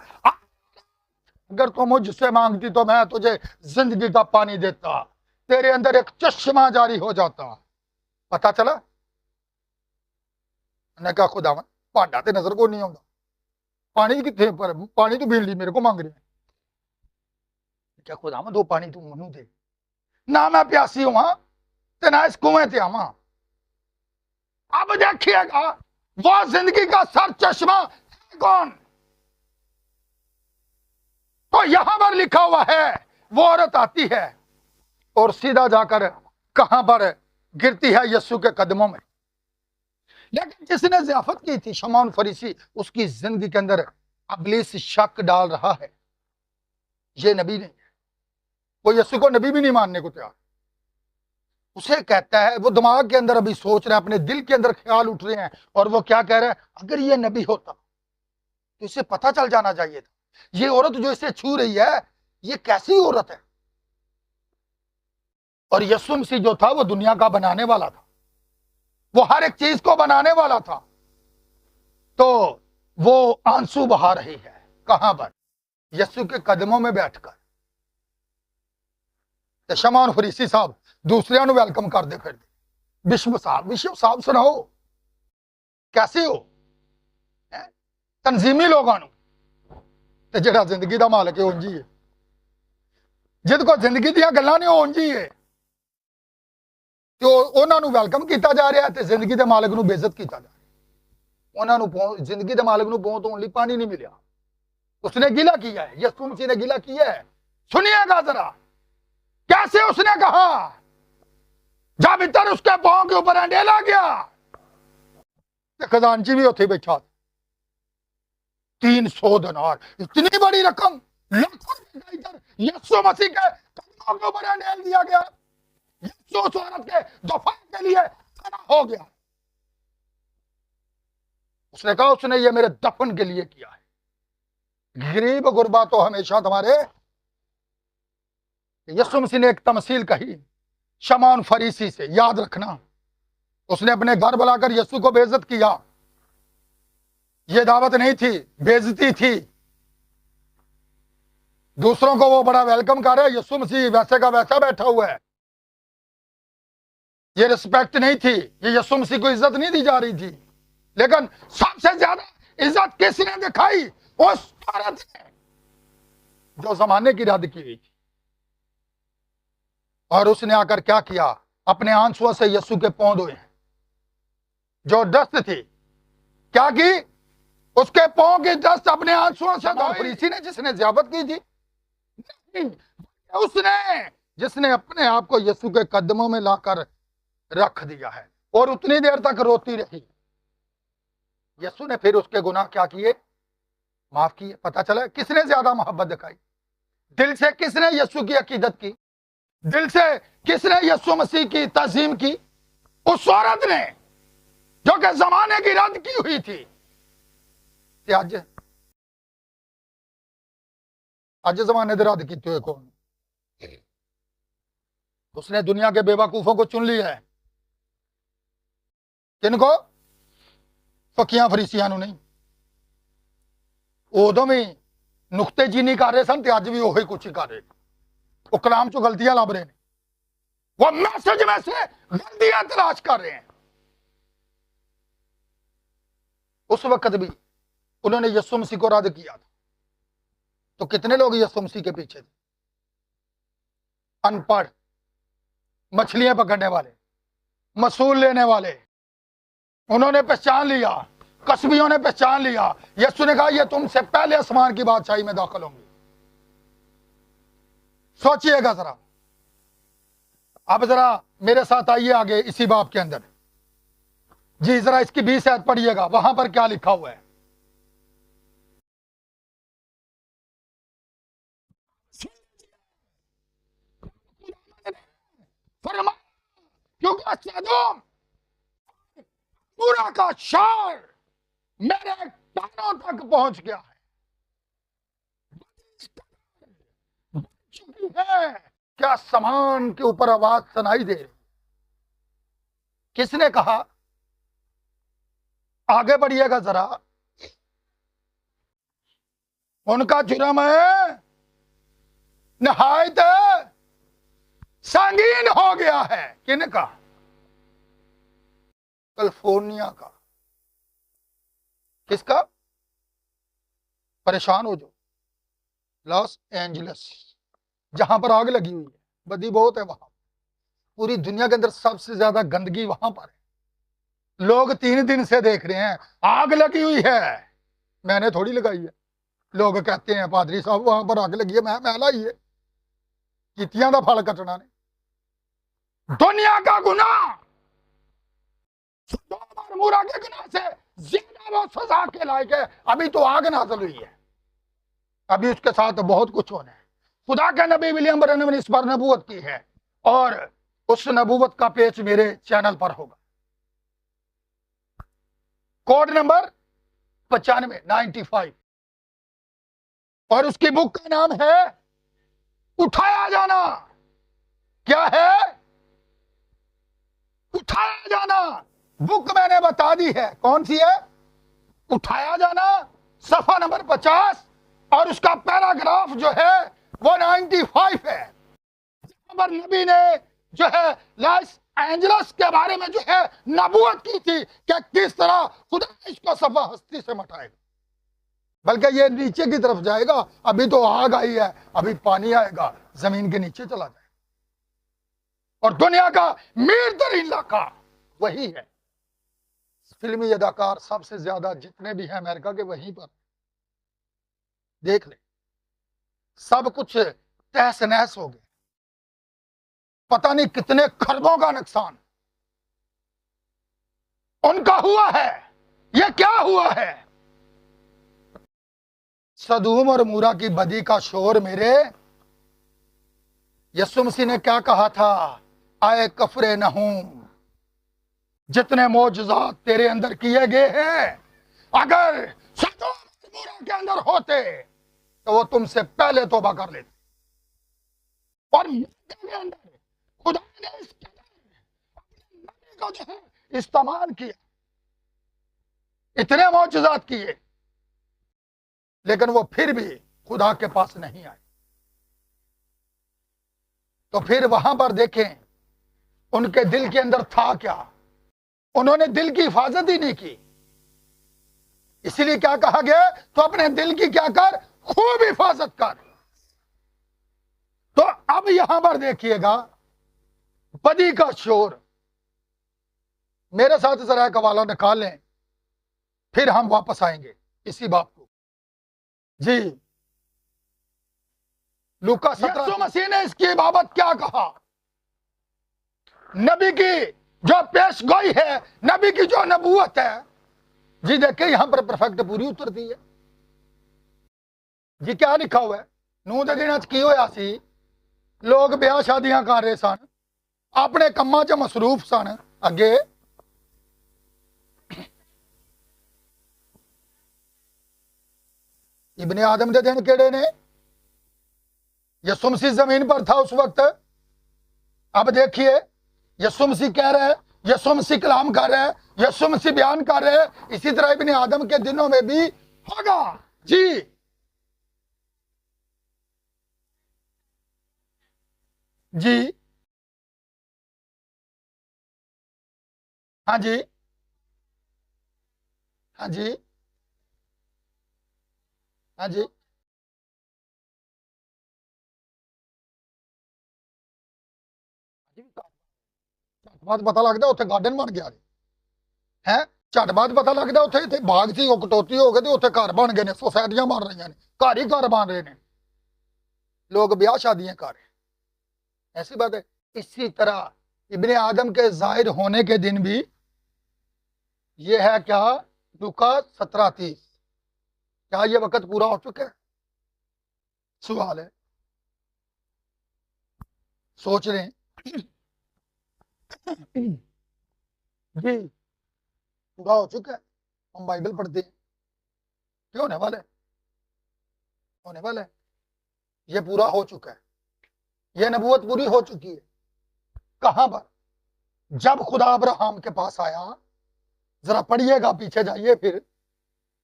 अगर तुम मुझसे मांगती तो मैं तुझे जिंदगी का पानी देता, तेरे अंदर एक चश्मा जारी हो जाता। पता चला? मैंने कहा खुदावन भांडा ते नजर को नहीं आता, पानी कितने पर, पानी तो पीन ली, मेरे को मांग रहे हैं। क्या खुदावन दो पानी तू मनु दे ना, मैं प्यासी हुआ ते ना इस कुएं ते आवा। अब देखिएगा वो जिंदगी का सर चश्मा है कौन? तो यहां पर लिखा हुआ है वो औरत आती है और सीधा जाकर कहां पर गिरती है? यीशु के कदमों में। लेकिन जिसने ज़ियाफत की थी शमौन फरीसी, उसकी जिंदगी के अंदर इब्लीस शक डाल रहा है, ये नबी नहीं है। वो यीशु को नबी भी नहीं मानने को तैयार। उसे कहता है, वो दिमाग के अंदर अभी सोच रहा है, अपने दिल के अंदर ख्याल उठ रहे हैं, और वो क्या कह रहा है? अगर ये नबी होता तो इसे पता चल जाना चाहिए था, ये औरत जो इसे छू रही है ये कैसी औरत है। और यीशु मसीह जो था वो दुनिया का बनाने वाला था, वो हर एक चीज को बनाने वाला था। तो वो आंसू बहा रही है कहां पर? यीशु के कदमों में बैठकर। तो शमौन फरीसी साहब दूसरे नु वेलकम कर दे, फिर विश्व साहब सुनाओ कैसे हो? तंजीमी लोगों ते जेड़ा जिंदगी का मालिक है उंज ही है, जिद को जिंदगी दी गल्लां ने उंज ही है। तो उन्होंने वेलकम किया जा रहा है ते जिंदगी के मालिक नूं बेइज्जत किया जा रहा। उन्होंने जिंदगी के मालिक नूं पहुंच होने पानी नहीं मिला। उसने गिला किया है, यीशु मसीह ने गिला किया है। सुनिएगा जरा कैसे उसने कहा, जब इतर उसके पांव के ऊपर अंडेला गया, खजानची भी उथे बैठा, 300 दिनार, इतनी बड़ी रकम, लाखों रुपए इधर यीशु मसीह के कदमों के ऊपर अंडेल दिया गया। यीशु उस औरत के दफा के लिए खड़ा हो गया। उसने कहा उसने ये मेरे दफन के लिए किया है। गरीब गुरबा तो हमेशा तुम्हारे। यीशु मसीह ने एक तमसील कही शमौन फरीसी से, याद रखना। उसने अपने घर बुलाकर यीशु को बेइज्जत किया। ये दावत नहीं थी, बेइज्जती थी। दूसरों को वो बड़ा वेलकम कर रहा है, यीशु मसीह वैसे का वैसा बैठा हुआ है। ये रिस्पेक्ट नहीं थी, ये यीशु मसीह को इज्जत नहीं दी जा रही थी। लेकिन सबसे ज्यादा इज्जत किसने दिखाई? उस औरत ने जो जमाने की रद्द की हुई थी। और उसने आकर क्या किया, अपने आंसुओं से यीशु के पांव धोए। जो डस्ट थी क्या की, उसके पांव की डस्ट अपने आंसुओं से धोई। फरीसी ने जिसने ज़ियाफत की थी, नहीं, उसने जिसने अपने आप को यीशु के कदमों में लाकर रख दिया है और उतनी देर तक रोती रही। यीशु ने फिर उसके गुनाह क्या किए, माफ किए। पता चला किसने ज्यादा मोहब्बत दिखाई, दिल से किसने यीशु की अकीदत की, दिल से किसने यीशु मसीह की तज़ीम की। उस औरत ने जो कि जमाने की रद्द की हुई थी। आज जमाने की रद्द की हुए कौन, उसने दुनिया के बेवकूफों को चुन लिया है। किनको, फकीयां फरीसियां नहीं। उदों भी नुकतेची नहीं कर रहे सन, ते अज भी वही कुछ ही कर रहे। वो कलाम चो गलतियां लब रहे हैं, वो मैसेज में से गलतियां तलाश कर रहे हैं। उस वक्त भी उन्होंने यीशु मसीह को रद्द किया था, तो कितने लोग यीशु मसीह के पीछे थे? अनपढ़, मछलियां पकड़ने वाले, मसूल लेने वाले, उन्होंने पहचान लिया, कसबियों ने पहचान लिया। यीशु ने कहा, ये तुमसे पहले आसमान की बादशाही में दाखिल होंगे। सोचिएगा जरा। अब जरा मेरे साथ आइए आगे इसी बाब के अंदर जी, जरा इसकी 20 आयत पढ़िएगा, वहां पर क्या लिखा हुआ है। क्योंकि सदोम पूरा का शहर मेरे कानों तक पहुंच गया है। क्या समान के ऊपर आवाज सुनाई दे रही। किसने कहा, आगे बढ़िएगा जरा। उनका जुर्म है नहायत संगीन हो गया है। किनका? कैलिफोर्निया का। किसका? परेशान हो जो लॉस एंजलिस, जहां पर आग लगी हुई है, बदी बहुत है वहां। पूरी दुनिया के अंदर सबसे ज्यादा गंदगी वहां पर है। लोग 3 दिन से देख रहे हैं, आग लगी हुई है। मैंने थोड़ी लगाई है। लोग कहते हैं पादरी साहब वहां पर आग लगी है, मैं लाई है। कितियां दा फल कटना ने। दुनिया का गुनाह सदोम और मूरा के गुनाह से ज्यादा वो सजा के लायक है। अभी तो आग नाज़िल हुई है, अभी उसके साथ बहुत कुछ होना है। खुदा के नबी विलियम ब्रैनम ने इस पर नबूवत की है और उस नबूवत का पेज मेरे चैनल पर होगा। कोड नंबर 95 और उसकी बुक का नाम है उठाया जाना। क्या है? उठाया जाना। बुक मैंने बता दी है, कौन सी है? उठाया जाना, सफा नंबर 50 और उसका पैराग्राफ जो है वो 95 है। पर नबी ने जो है लॉस एंजलिस के बारे में जो है नबूवत की थी कि किस तरह खुदा इसको सफा हस्ती से मटाएगा, बल्कि ये नीचे की तरफ जाएगा। अभी तो आग आई है, अभी पानी आएगा, जमीन के नीचे चला जाएगा। और दुनिया का मीर तरीन इलाका वही है। फिल्मी अदाकार सबसे ज्यादा जितने भी हैं अमेरिका के, वहीं पर देख ले, सब कुछ तहस नहस हो गया। पता नहीं कितने खरबों का नुकसान उनका हुआ है। ये क्या हुआ है? सदूम और मूरा की बदी का शोर मेरे। यीशु मसीह ने क्या कहा था? आए कफरे नहूम, जितने मौजज़ात तेरे अंदर किए गए हैं, अगर सदोम और मूरा के अंदर होते तो वो तुमसे पहले तौबा कर लेते। और मक्के के अंदर खुदा ने इस अपने नबी को जो है इस्तेमाल किया, इतने मौजज़ात किए, लेकिन वो फिर भी खुदा के पास नहीं आए। तो फिर वहां पर देखें उनके दिल के अंदर था क्या? उन्होंने दिल की हिफाजत ही नहीं की। इसीलिए क्या कहा गया? तो अपने दिल की क्या कर? खूब हिफाजत कर। तो अब यहां पर देखिएगा, बदी का शोर। मेरे साथ जरा एक हवाला निकाल लें, फिर हम वापस आएंगे इसी बात को। जी, लूका 17। यीशु मसीह ने इसकी बाबत क्या कहा? नबी की जो पेशगोई है, नबी की जो नबूवत है, जी देखिए यहां पर परफेक्ट पूरी उतरती है। जी क्या लिखा हुआ है? नूह दे दिन की होया सी, लोग ब्याह शादियां कर रहे सन, अपने कम्मां च मसरूफ सन। अगे इब्ने आदम दे दिन केड़े ने? यीशु मसीह जमीन पर था उस वक्त। अब देखिए यीशु मसीह कह रहे हैं, यीशु मसीह कलाम कर रहे हैं, यीशु मसीह बयान कर रहे हैं, इसी तरह इब्ने आदम के दिनों में भी होगा। जी जी हाँ जी हाँ जी हाँ जी। झट बात पता लगता उत्थे गार्डन बन गया है। झट बात पता लगता उत्थे इत्थे बाग सी, ਉਹ कटौती हो गए, उत्थे घर बन गए ने, सोसाइटियां बन रही ने, घर ही घर बन रहे ने, लोग ब्याह शादियां कर रहे हैं। ऐसी बात है। इसी तरह इब्ने आदम के जाहिर होने के दिन भी ये है क्या? लूका 17:30। क्या ये वक्त पूरा हो चुका है? सवाल है, सोच लें। जी पूरा हो चुका है। हम बाइबल पढ़ते हैं, क्यों होने वाला है? होने वाला है। ये पूरा हो चुका है, ये नबूवत पूरी हो चुकी है। कहां पर? जब खुदा अब्राहम के पास आया, जरा पढ़िएगा, पीछे जाइए फिर।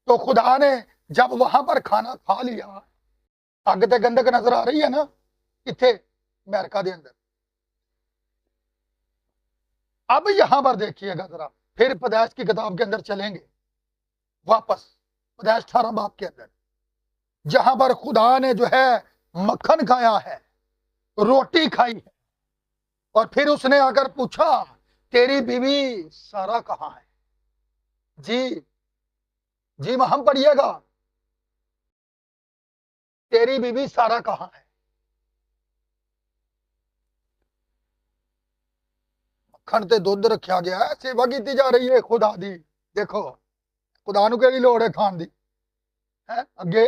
तो खुदा ने जब वहां पर खाना खा लिया, अग ते गंधक नजर आ रही है ना इत्थे अमेरिका के अंदर। अब यहां पर देखिएगा जरा, फिर पैदाइश की किताब के अंदर चलेंगे वापस, पैदाइश 18 बाब के अंदर, जहां पर खुदा ने जो है मक्खन खाया है, रोटी खाई है, और फिर उसने आकर पूछा तेरी बीवी सारा कहां है? जी जी हम पढ़िएगा, तेरी बीवी सारा कहां है? मक्खन ते दुध रखा गया है, सेवा की जा रही है खुदा दी। देखो खुदा नूं केड़ी लोड़ है खान दी है? अगे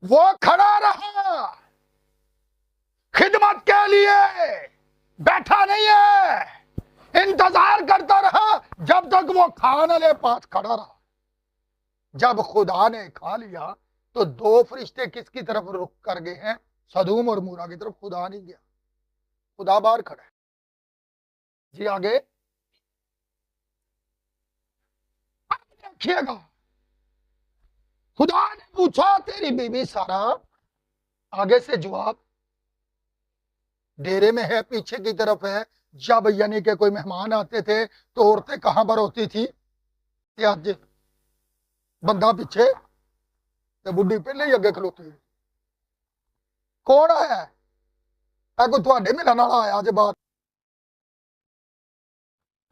वो खड़ा रहा खिदमत के लिए, बैठा नहीं है, इंतजार करता रहा जब तक वो खाने वाले पास खड़ा रहा। जब खुदा ने खा लिया तो दो फरिश्ते किसकी तरफ रुख कर गए हैं? सदूम और मूरा की तरफ। खुदा नहीं गया, खुदा बाहर खड़ा है। जी आगे देखिएगा, खुदा ने पूछा तेरी बीवी सारा, आगे से जवाब डेरे में है, पीछे की तरफ है। जब यानी कि कोई मेहमान आते थे तो औरतें कहां पर होती थी? आज बंदा पीछे ते बुढ़ी पहले ही अगे खलोती है। कौन आया? कोई थोड़े मिलन वाला आया जे बाहर?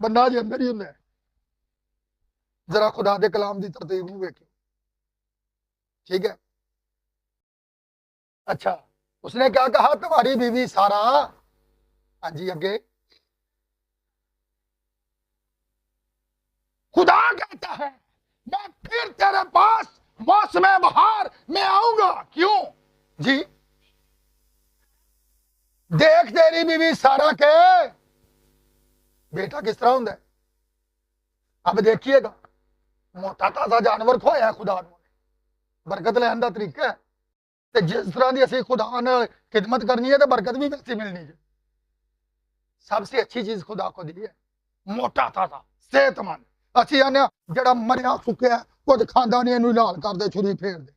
बंदा जी अंदर ही होंगे। जरा खुदा के कलाम की तरतीब में वेखियो, ठीक है? अच्छा, उसने क्या कहा? तुम्हारी बीवी सारा। हाँ जी अगे खुदा कहता है मैं फिर तेरे पास मौसम बहार में आऊंगा। क्यों? जी देख तेरी बीवी सारा के बेटा किस तरह होंगे। अब देखिएगा, मोटा ताजा जानवर खोया खुदा ने, बरकत लैन का तरीका है। तो जिस तरह की असं खुदा ने खिदमत करनी है तो बरकत भी वैसी मिलनी है। सबसे अच्छी चीज खुदा को दी है, मोटा ताजा सेहतमंद। असं आने जरा मरिया सुक्या कुछ खादा नहीं, इनू लाल कर दे, छुरी फेर दे,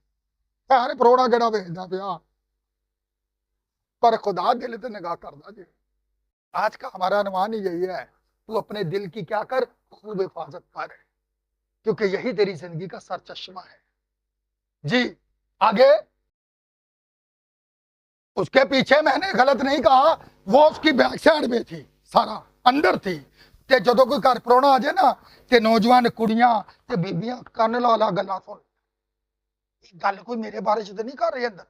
है परोड़ा केड़ा वेचदा पिया, पर खुदा दिल ते निगाह करदा जी। आज का हमारा अनुमान ही यही है, तू अपने दिल की क्या कर, खूब हिफाजत कर, क्योंकि यही तेरी जिंदगी का सर चश्मा है। जी आगे उसके पीछे मैंने गलत नहीं कहा, वो उसकी बैक साइड में थी, सारा अंदर थी। ते जो कोई घर परौना आ जाए ना, ते नौजवान कुड़ियां ते बीबियां कन्न ला ला गल्लां सुन, गल कोई मेरे बारे च तो नहीं कर रही अंदर,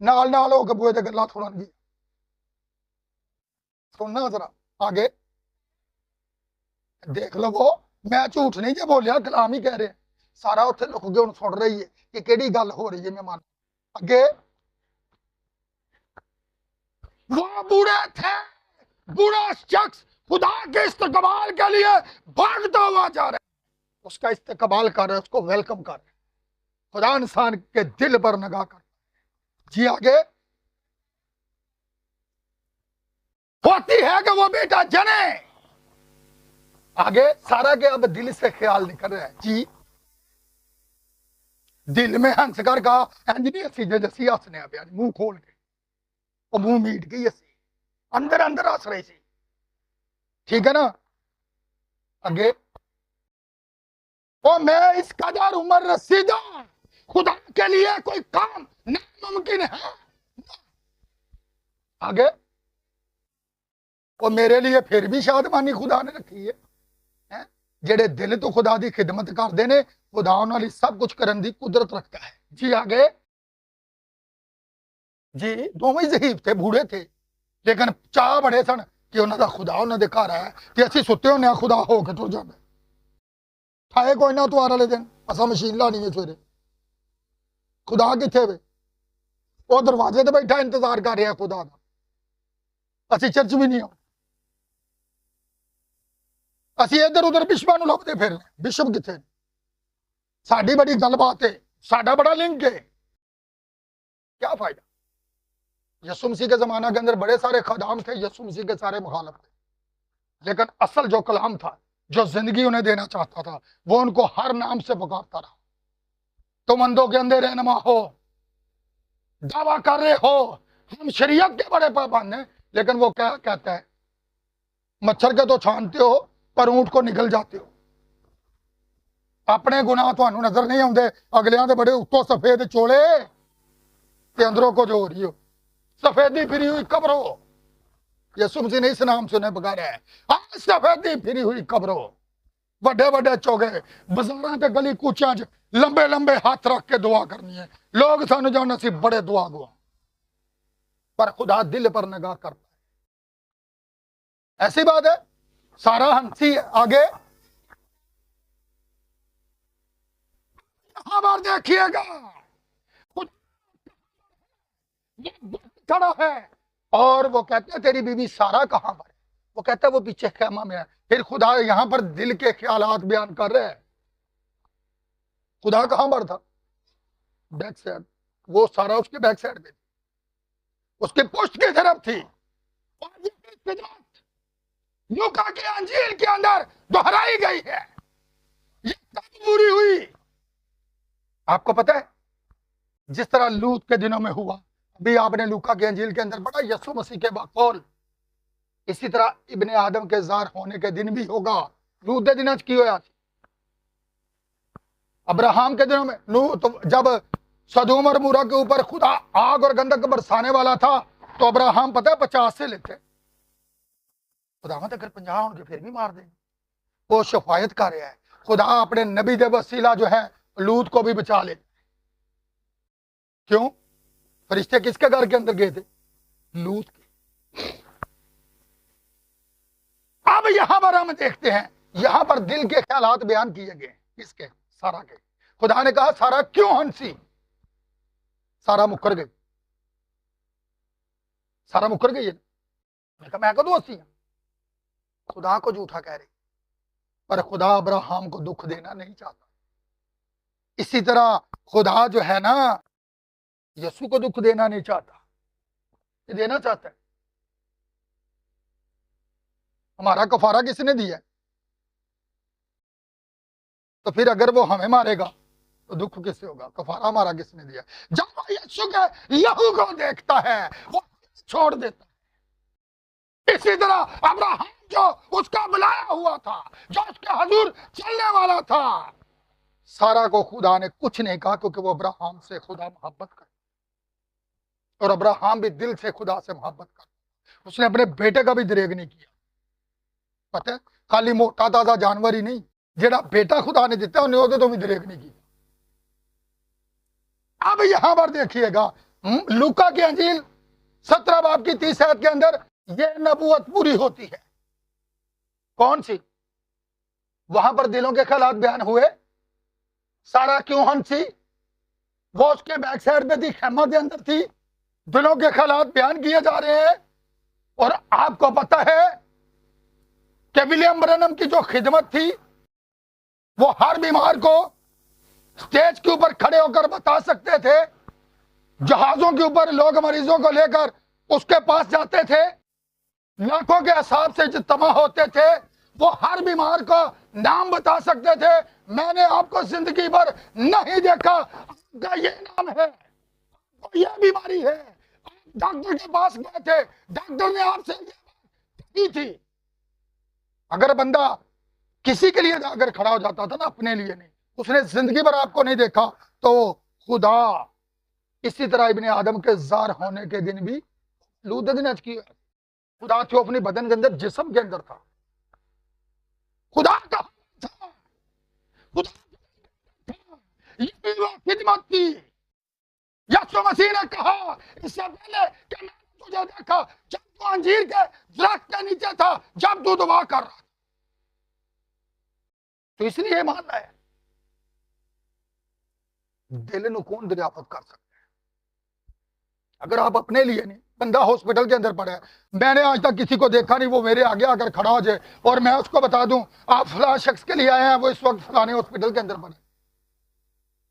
नाल नाल होके बुए ते गल्लां सुननगी। सुनना जरा आगे देख लो, वो मैं झूठ नहीं जे बोलिया, कलाम ही कह रहे, सारा उत्थे लुक के हुण सुन रही है कि केड़ी गल हो रही है। मैं मान अगे वो बूढ़े थे, बूढ़ा शख्स खुदा के इस्तकबाल के लिए भागता हुआ जा रहा है, उसका इस्तकबाल कर रहे, उसको वेलकम कर रहे। खुदा इंसान के दिल पर निगाह कर। जी आगे होती है कि वो बेटा जने, आगे सारा के अब दिल से ख्याल निकल रहा है जी, दिल में हंस कर कहा, इंजनी हसी जसी हसने पिया, मुंह खोल के, वो मुंह मीट गई हसी, अंदर अंदर हस रही थी, ठीक है ना। आगे वो मैं इस कदर उम्र रसीदा, खुदा के लिए कोई काम नामुमकिन है। आगे वो मेरे लिए फिर भी शादमानी खुदा ने रखी है, जेड़े दिल तो खुदा की खिदमत करते ने, खुदा उन्होंने सब कुछ करने की कुदरत रखता है। जी आगे जी दोवें जहीब थे, बूढ़े थे, लेकिन चाह बड़े सन कि उन्होंने खुदा उन्होंने घर है, तो असं सुते होने खुदा हो के तुर जाए, ठाए कोई ना तुआर वाले दिन असा मशीन लानी है सवेरे, खुदा किथे वे, वो दरवाजे ते बैठा इंतजार कर रहा खुदा का, असं चर्च भी नहीं, असं इधर उधर बिशबा लभते फिर, बिशप किथे, साड़ी बड़ी गलबात है, साडा बड़ा लिंक है, क्या फायदा। यसु मसीह के जमाना के अंदर बड़े सारे खदाम थे, यसु मसीह के सारे मुखालफ थे, लेकिन असल जो कलाम था, जो जिंदगी उन्हें देना चाहता था, वो उनको हर नाम से पुकारता रहा। तुम अंधों के अंधे रहनुमा हो, दावा कर रहे हो हम शरीयत के बड़े पाबंद हैं, लेकिन वो क्या कहता है, मच्छर के तो छानते हो पर ऊंट को निकल जाते हो, अपने गुनाह तो नजर नहीं आते, अगलियां के बड़े उत्तों सफेद चोले ते अंदरों को जो हो रही हो सफेदी फिरी हुई कब्रों, यसु मसीह ने इस नाम से उन्हें पुकारा है, सफेदी फिरी हुई कब्रों, बड़े बड़े चौगे बाजारों के गली कूचियां च लंबे लंबे हाथ रख के दुआ करनी है, लोग सानू जान सी बड़े दुआ गुआ, पर खुदा दिल पर निगाह करता है। ऐसी बात है, सारा हंसी है। आगे यहां पर देखिएगा खड़ा है, और वो कहते हैं तेरी बीवी सारा कहां पर है, वो कहता है वो पीछे खेमा में है। फिर खुदा यहां पर दिल के ख्यालात बयान कर रहे हैं, खुदा कहां पर था, बैक साइड, वो सारा उसके बैक साइड में थी, उसके पुष्ट की तरफ थी, और ये खिदमत लूका के अंजील के अंदर दोहराई गई है। ये कब पूरी हुई, आपको पता है, जिस तरह लूत के दिनों में हुआ, अभी आपने लूका के अंजील के अंदर बड़ा यसु मसीह के बकौल, इसी तरह इब्ने आदम के जार होने के दिन भी होगा। लूत के दिन की होया, अब्राहम के दिनों में तो जब सदूम और मूरा के ऊपर खुदा आग और गंधक बरसाने वाला था, तो अब्राहम पता है 50 से लेते, खुदावंद अगर 50 होंगे फिर भी मार देंगे, वो शफायत कर रहा है। खुदा अपने नबी दे वसीला जो है लूत को भी बचा ले, क्यों, फरिश्ते किसके घर के अंदर गए थे, लूत के। अब यहां पर हम देखते हैं, यहां पर दिल के ख्यालात बयान किए गए, किसके, सारा के। खुदा ने कहा सारा क्यों हंसी, सारा मुकर गई, सारा मुकर गई है, मैं कदू हंसी, खुदा को झूठा कह रही, पर खुदा अब्राहम को दुख देना नहीं चाहता। इसी तरह खुदा जो है ना, यसु को दुख देना नहीं चाहता, ये देना चाहता है। हमारा कफारा किसने दिया है, तो फिर अगर वो हमें मारेगा तो दुख किससे होगा, कफारा हमारा किसने दिया। जब वो यीशु के लहू को देखता है वो छोड़ देता है। इसी तरह अब्राहम जो उसका बुलाया हुआ था, जो उसके हजूर चलने वाला था, सारा को खुदा ने कुछ नहीं कहा, क्योंकि वो अब्राहम से खुदा मोहब्बत कर, और अब्राहम भी दिल से खुदा से मोहब्बत करता, उसने अपने बेटे का भी दरेग नहीं किया। पता है, खाली मोटा ताजा जानवर ही नहीं, जेड़ा बेटा खुदा ने दिता उन्हें ओदे तो भी दरेग नहीं की। अब यहां पर देखिएगा लूका की अंजील 17 बाब की 30 आयत के अंदर यह नबूवत पूरी होती है। कौन सी? वहां पर दिलों के ख्यालात बयान हुए, सारा क्यों हंसी, वो उसके बैक साइड पे थी, खेमा के अंदर थी, दिलों के ख्यालात बयान किए जा रहे हैं। और आपको पता है कि विलियम ब्रैनम की जो खिदमत थी, वो हर बीमार को स्टेज के ऊपर खड़े होकर बता सकते थे, जहाजों के ऊपर लोग मरीजों को लेकर उसके पास जाते थे, लाखों के हिसाब से इज्तिमा होते थे, वो हर बीमार को नाम बता सकते थे। मैंने आपको जिंदगी भर नहीं देखा, आपका ये नाम है, ये बीमारी है, डॉक्टर के पास गए थे, डॉक्टर ने आपसे की थी। अगर बंदा किसी के लिए अगर खड़ा हो जाता था ना, अपने लिए नहीं, उसने जिंदगी भर आपको नहीं देखा, तो खुदा इसी तरह इब्ने आदम के जार होने के दिन भी लूदगनज की खुदा थी, अपनी बदन के अंदर, जिस्म के अंदर था। खुदा का था, खुदा ये वो खिदमत थी। यीशु मसीह ने कहा इससे पहले कि मैंने तुझे देखा जब तू अंजीर के दरख्त के नीचे था, जब तू दुआ कर रहा था। तो इसलिए मानना है दिल नु कौन दरियाफत कर सकता है अगर आप अपने लिए नहीं। बंदा हॉस्पिटल के अंदर पड़ा है, मैंने आज तक किसी को देखा नहीं, वो मेरे आगे आकर खड़ा हो जाए और मैं उसको बता दूं आप फलां शख्स के लिए आए हैं, वो इस वक्त फलाने हॉस्पिटल के अंदर पड़ा है,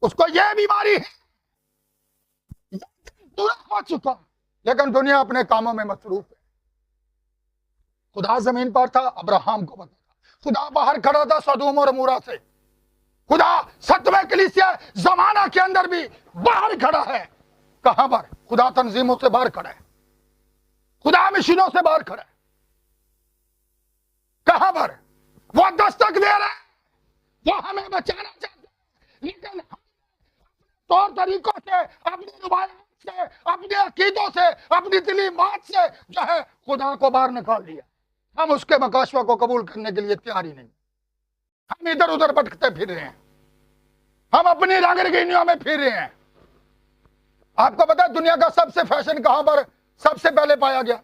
उसको यह बीमारी है, पूरा हो चुका, लेकिन दुनिया अपने कामों में मसरूफ है। खुदा जमीन पर था, अब्राहम को पता था, खुदा बाहर खड़ा था सदूम और अमूरा से, खुदा सतवें कलीसिया जमाना के अंदर भी बाहर खड़ा है। कहां पर? खुदा तंजीमों से बाहर खड़ा है, खुदा मिशनों से बाहर खड़ा है। कहां पर? वो दस्तक दे रहा है, वो हमें बचाना चाहता है, लेकिन तौर तरीकों से, अपनी रुबायात से, अपने अकीदों से, अपनी दिली बात से जो है खुदा को बाहर निकाल दिया। हम उसके मकाशवा को कबूल करने के लिए तैयार ही नहीं। हम इधर उधर भटकते फिर रहे हैं, हम अपनी रंग रंगीनियों में फिर रहे हैं। आपको पता है दुनिया का सबसे फैशन कहां पर सबसे पहले पाया गया?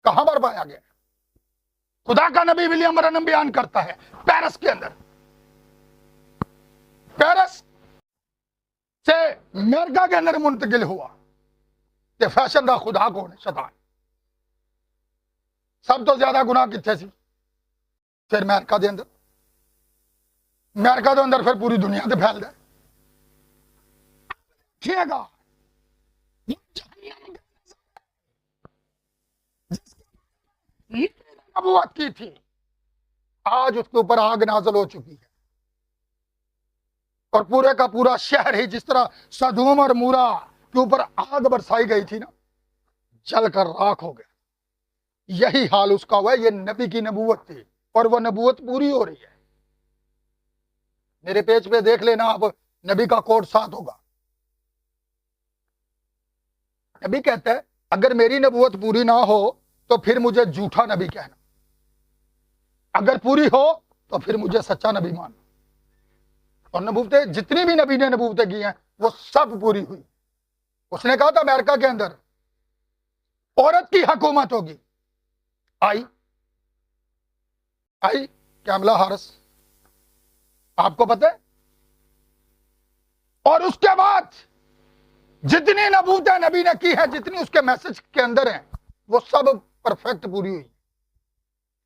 कहां पर पाया गया? खुदा का नबी विलियम ब्रैनम बयान करता है, पेरिस के अंदर। पेरिस से अमेरिका के अंदर मुंतकिल हुआ। ते फैशन का खुदा कौन है? शैतान। सब तो ज्यादा गुनाह किथे सी? फिर अमेरिका के अंदर, अमेरिका के अंदर फिर पूरी दुनिया से फैलता है। नबूवत की थी, आज उसके ऊपर आग नाजल हो चुकी है, और पूरे का पूरा शहर ही जिस तरह सदूम और मूरा के ऊपर आग बरसाई गई थी ना, जलकर राख हो गया। यही हाल उसका हुआ है। ये नबी की नबूवत थी और वह नबूवत पूरी हो रही है। मेरे पेज पे देख लेना आप, नबी का कोड 7 होगा। नबी कहता है अगर मेरी नबूवत पूरी ना हो तो फिर मुझे झूठा नबी कहना, अगर पूरी हो तो फिर मुझे सच्चा नबी मानना। और नबूवतें जितनी भी नबी ने नबूवतें की हैं वो सब पूरी हुई। उसने कहा था अमेरिका के अंदर औरत की हुकूमत होगी, आई कैमला हारिस, आपको पता है। और उसके बाद जितनी नबूवतें नबी ने की है, जितनी उसके मैसेज के अंदर हैं, वो सब परफेक्ट पूरी हुई,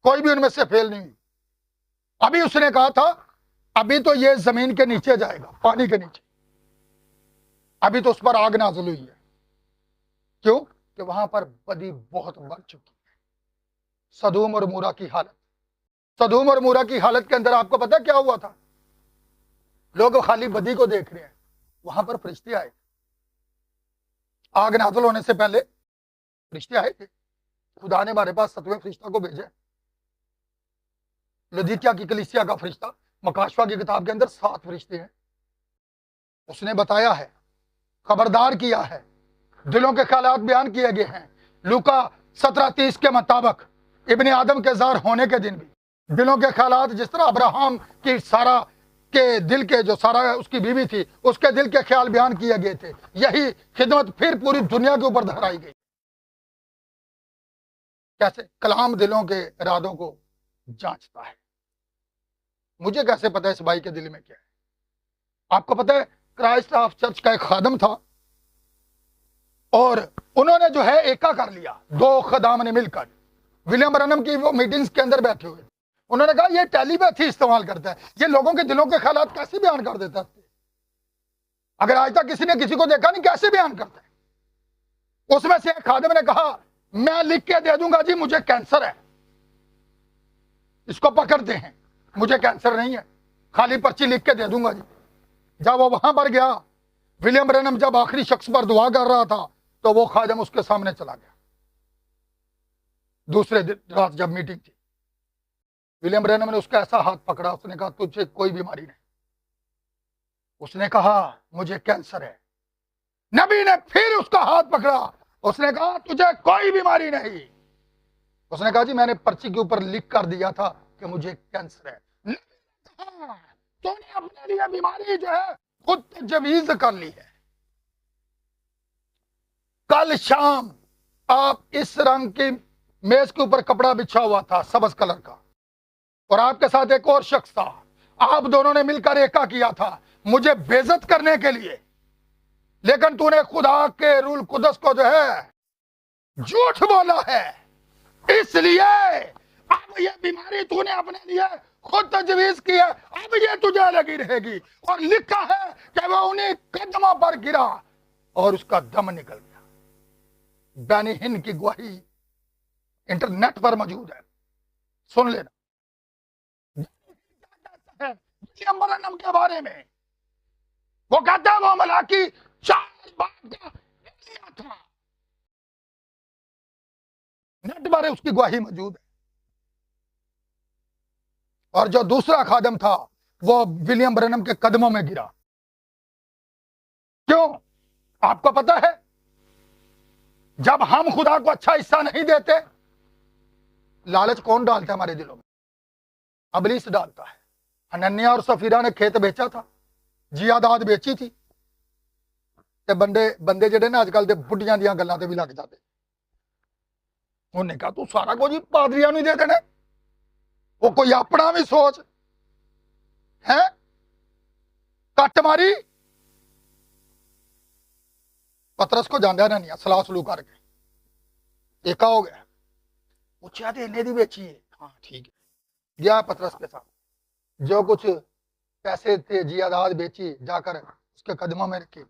कोई भी उनमें से फेल नहीं हुई। अभी उसने कहा था अभी तो ये जमीन के नीचे जाएगा, पानी के नीचे, अभी तो उस पर आग नाज़िल हुई है। क्यों? कि वहां पर बदी बहुत बढ़ चुकी है। सदूम और मूरा की हालत, सदूम और मूरा की हालत के अंदर आपको पता क्या हुआ था? लोग खाली बदी को देख रहे हैं, वहां पर फरिश्ते आए। आग नाज़िल होने से पहले फरिश्ते आए थे। खुदा ने हमारे पास 7वें फरिश्ता को भेजा। लदीकिया की कलीसिया का फरिश्ता, मकाशवा की किताब के अंदर 7 फरिश्ते हैं। उसने बताया है खबरदार किया है। दिलों के ख्यालात बयान किए गए हैं। लूका 17:30 के मुताबिक इब्ने आदम के ज़ार होने के दिन भी दिलों के ख्यालात, जिस तरह अब्राहम की सारा के दिल के, जो सारा उसकी बीवी थी, उसके दिल के ख्याल बयान किए गए थे, यही खिदमत फिर पूरी दुनिया के ऊपर दोहराई गई। कैसे कलाम दिलों के इरादों को जांचता है। मुझे कैसे पता है इस भाई के दिल में क्या है? आपको पता है क्राइस्ट ऑफ चर्च का एक खादम था और उन्होंने जो है एका कर लिया, दो खदाम ने मिलकर विलियम ब्रनम की वो मीटिंग्स के अंदर बैठे हुए। उन्होंने कहा ये टेलीपैथी इस्तेमाल करता है, ये लोगों के दिलों के ख्यालात कैसे बयान कर देता है? अगर आज तक किसी ने किसी को देखा नहीं, कैसे बयान करता है? उसमें से एक खादम ने कहा मैं लिख के दे दूंगा जी, मुझे कैंसर है, इसको पकड़ते हैं, मुझे कैंसर नहीं है, खाली पर्ची लिख के दे दूंगा जी। जब वो वहां पर गया, विलियम ब्रैनम जब आखिरी शख्स पर दुआ कर रहा था, तो वो खादम उसके सामने चला गया। दूसरे रात जब मीटिंग थी, विलियम ब्रैनम ने उसका ऐसा हाथ पकड़ा, उसने कहा तुझे कोई बीमारी नहीं। उसने कहा मुझे कैंसर है। नबी ने फिर उसका हाथ पकड़ा, उसने कहा तुझे कोई बीमारी नहीं। उसने कहा जी मैंने पर्ची के ऊपर लिख कर दिया था कि मुझे कैंसर है। तूने अपने लिए बीमारी जो है खुद तजवीज कर ली है। कल शाम आप इस रंग की मेज के ऊपर कपड़ा बिछा हुआ था सबज कलर का, और आपके साथ एक और शख्स था, आप दोनों ने मिलकर एका किया था मुझे बेइज्जत करने के लिए, लेकिन तूने खुदा के रूल कुदस को जो है झूठ बोला है, इसलिए अब ये बीमारी तूने अपने लिए खुद तजवीज की है, अब ये तुझे लगी रहेगी। और लिखा है कि वह उन्हीं कदमों पर गिरा और उसका दम निकल गया। बेनी हिन की गवाही इंटरनेट पर मौजूद है, सुन लेना। विलियम ब्रैनम के बारे में वो कहता है वो मलाकी 4 बार का लिया था, नेट पर उसकी गवाही मौजूद है। और जो दूसरा खादम था वो विलियम ब्रैनम के कदमों में गिरा। क्यों? आपको पता है जब हम खुदा को अच्छा हिस्सा नहीं देते, लालच कौन डालता है हमारे दिलों में? इब्लीस डालता है। हनन्याह और सफीरा ने खेत बेचा था, जियादाद बेची थी, ते बंदे जेडे ना अजकल दे बुढ़ियां दियां गल्लां ते भी लग जाते। उन्होंने कहा तू सारा कुछ ही पादरियां नहीं दे देना, वो कोई अपना भी सोच है। कट मारी पतरस को जान दिया नहीं, सलाह सलू करके एका हो गया। पूछा तो इन्हें दी बेची है, हाँ ठीक है। गया पतरस के साथ, जो कुछ पैसे थे जियादाद बेची, जाकर उसके कदमों में रखी।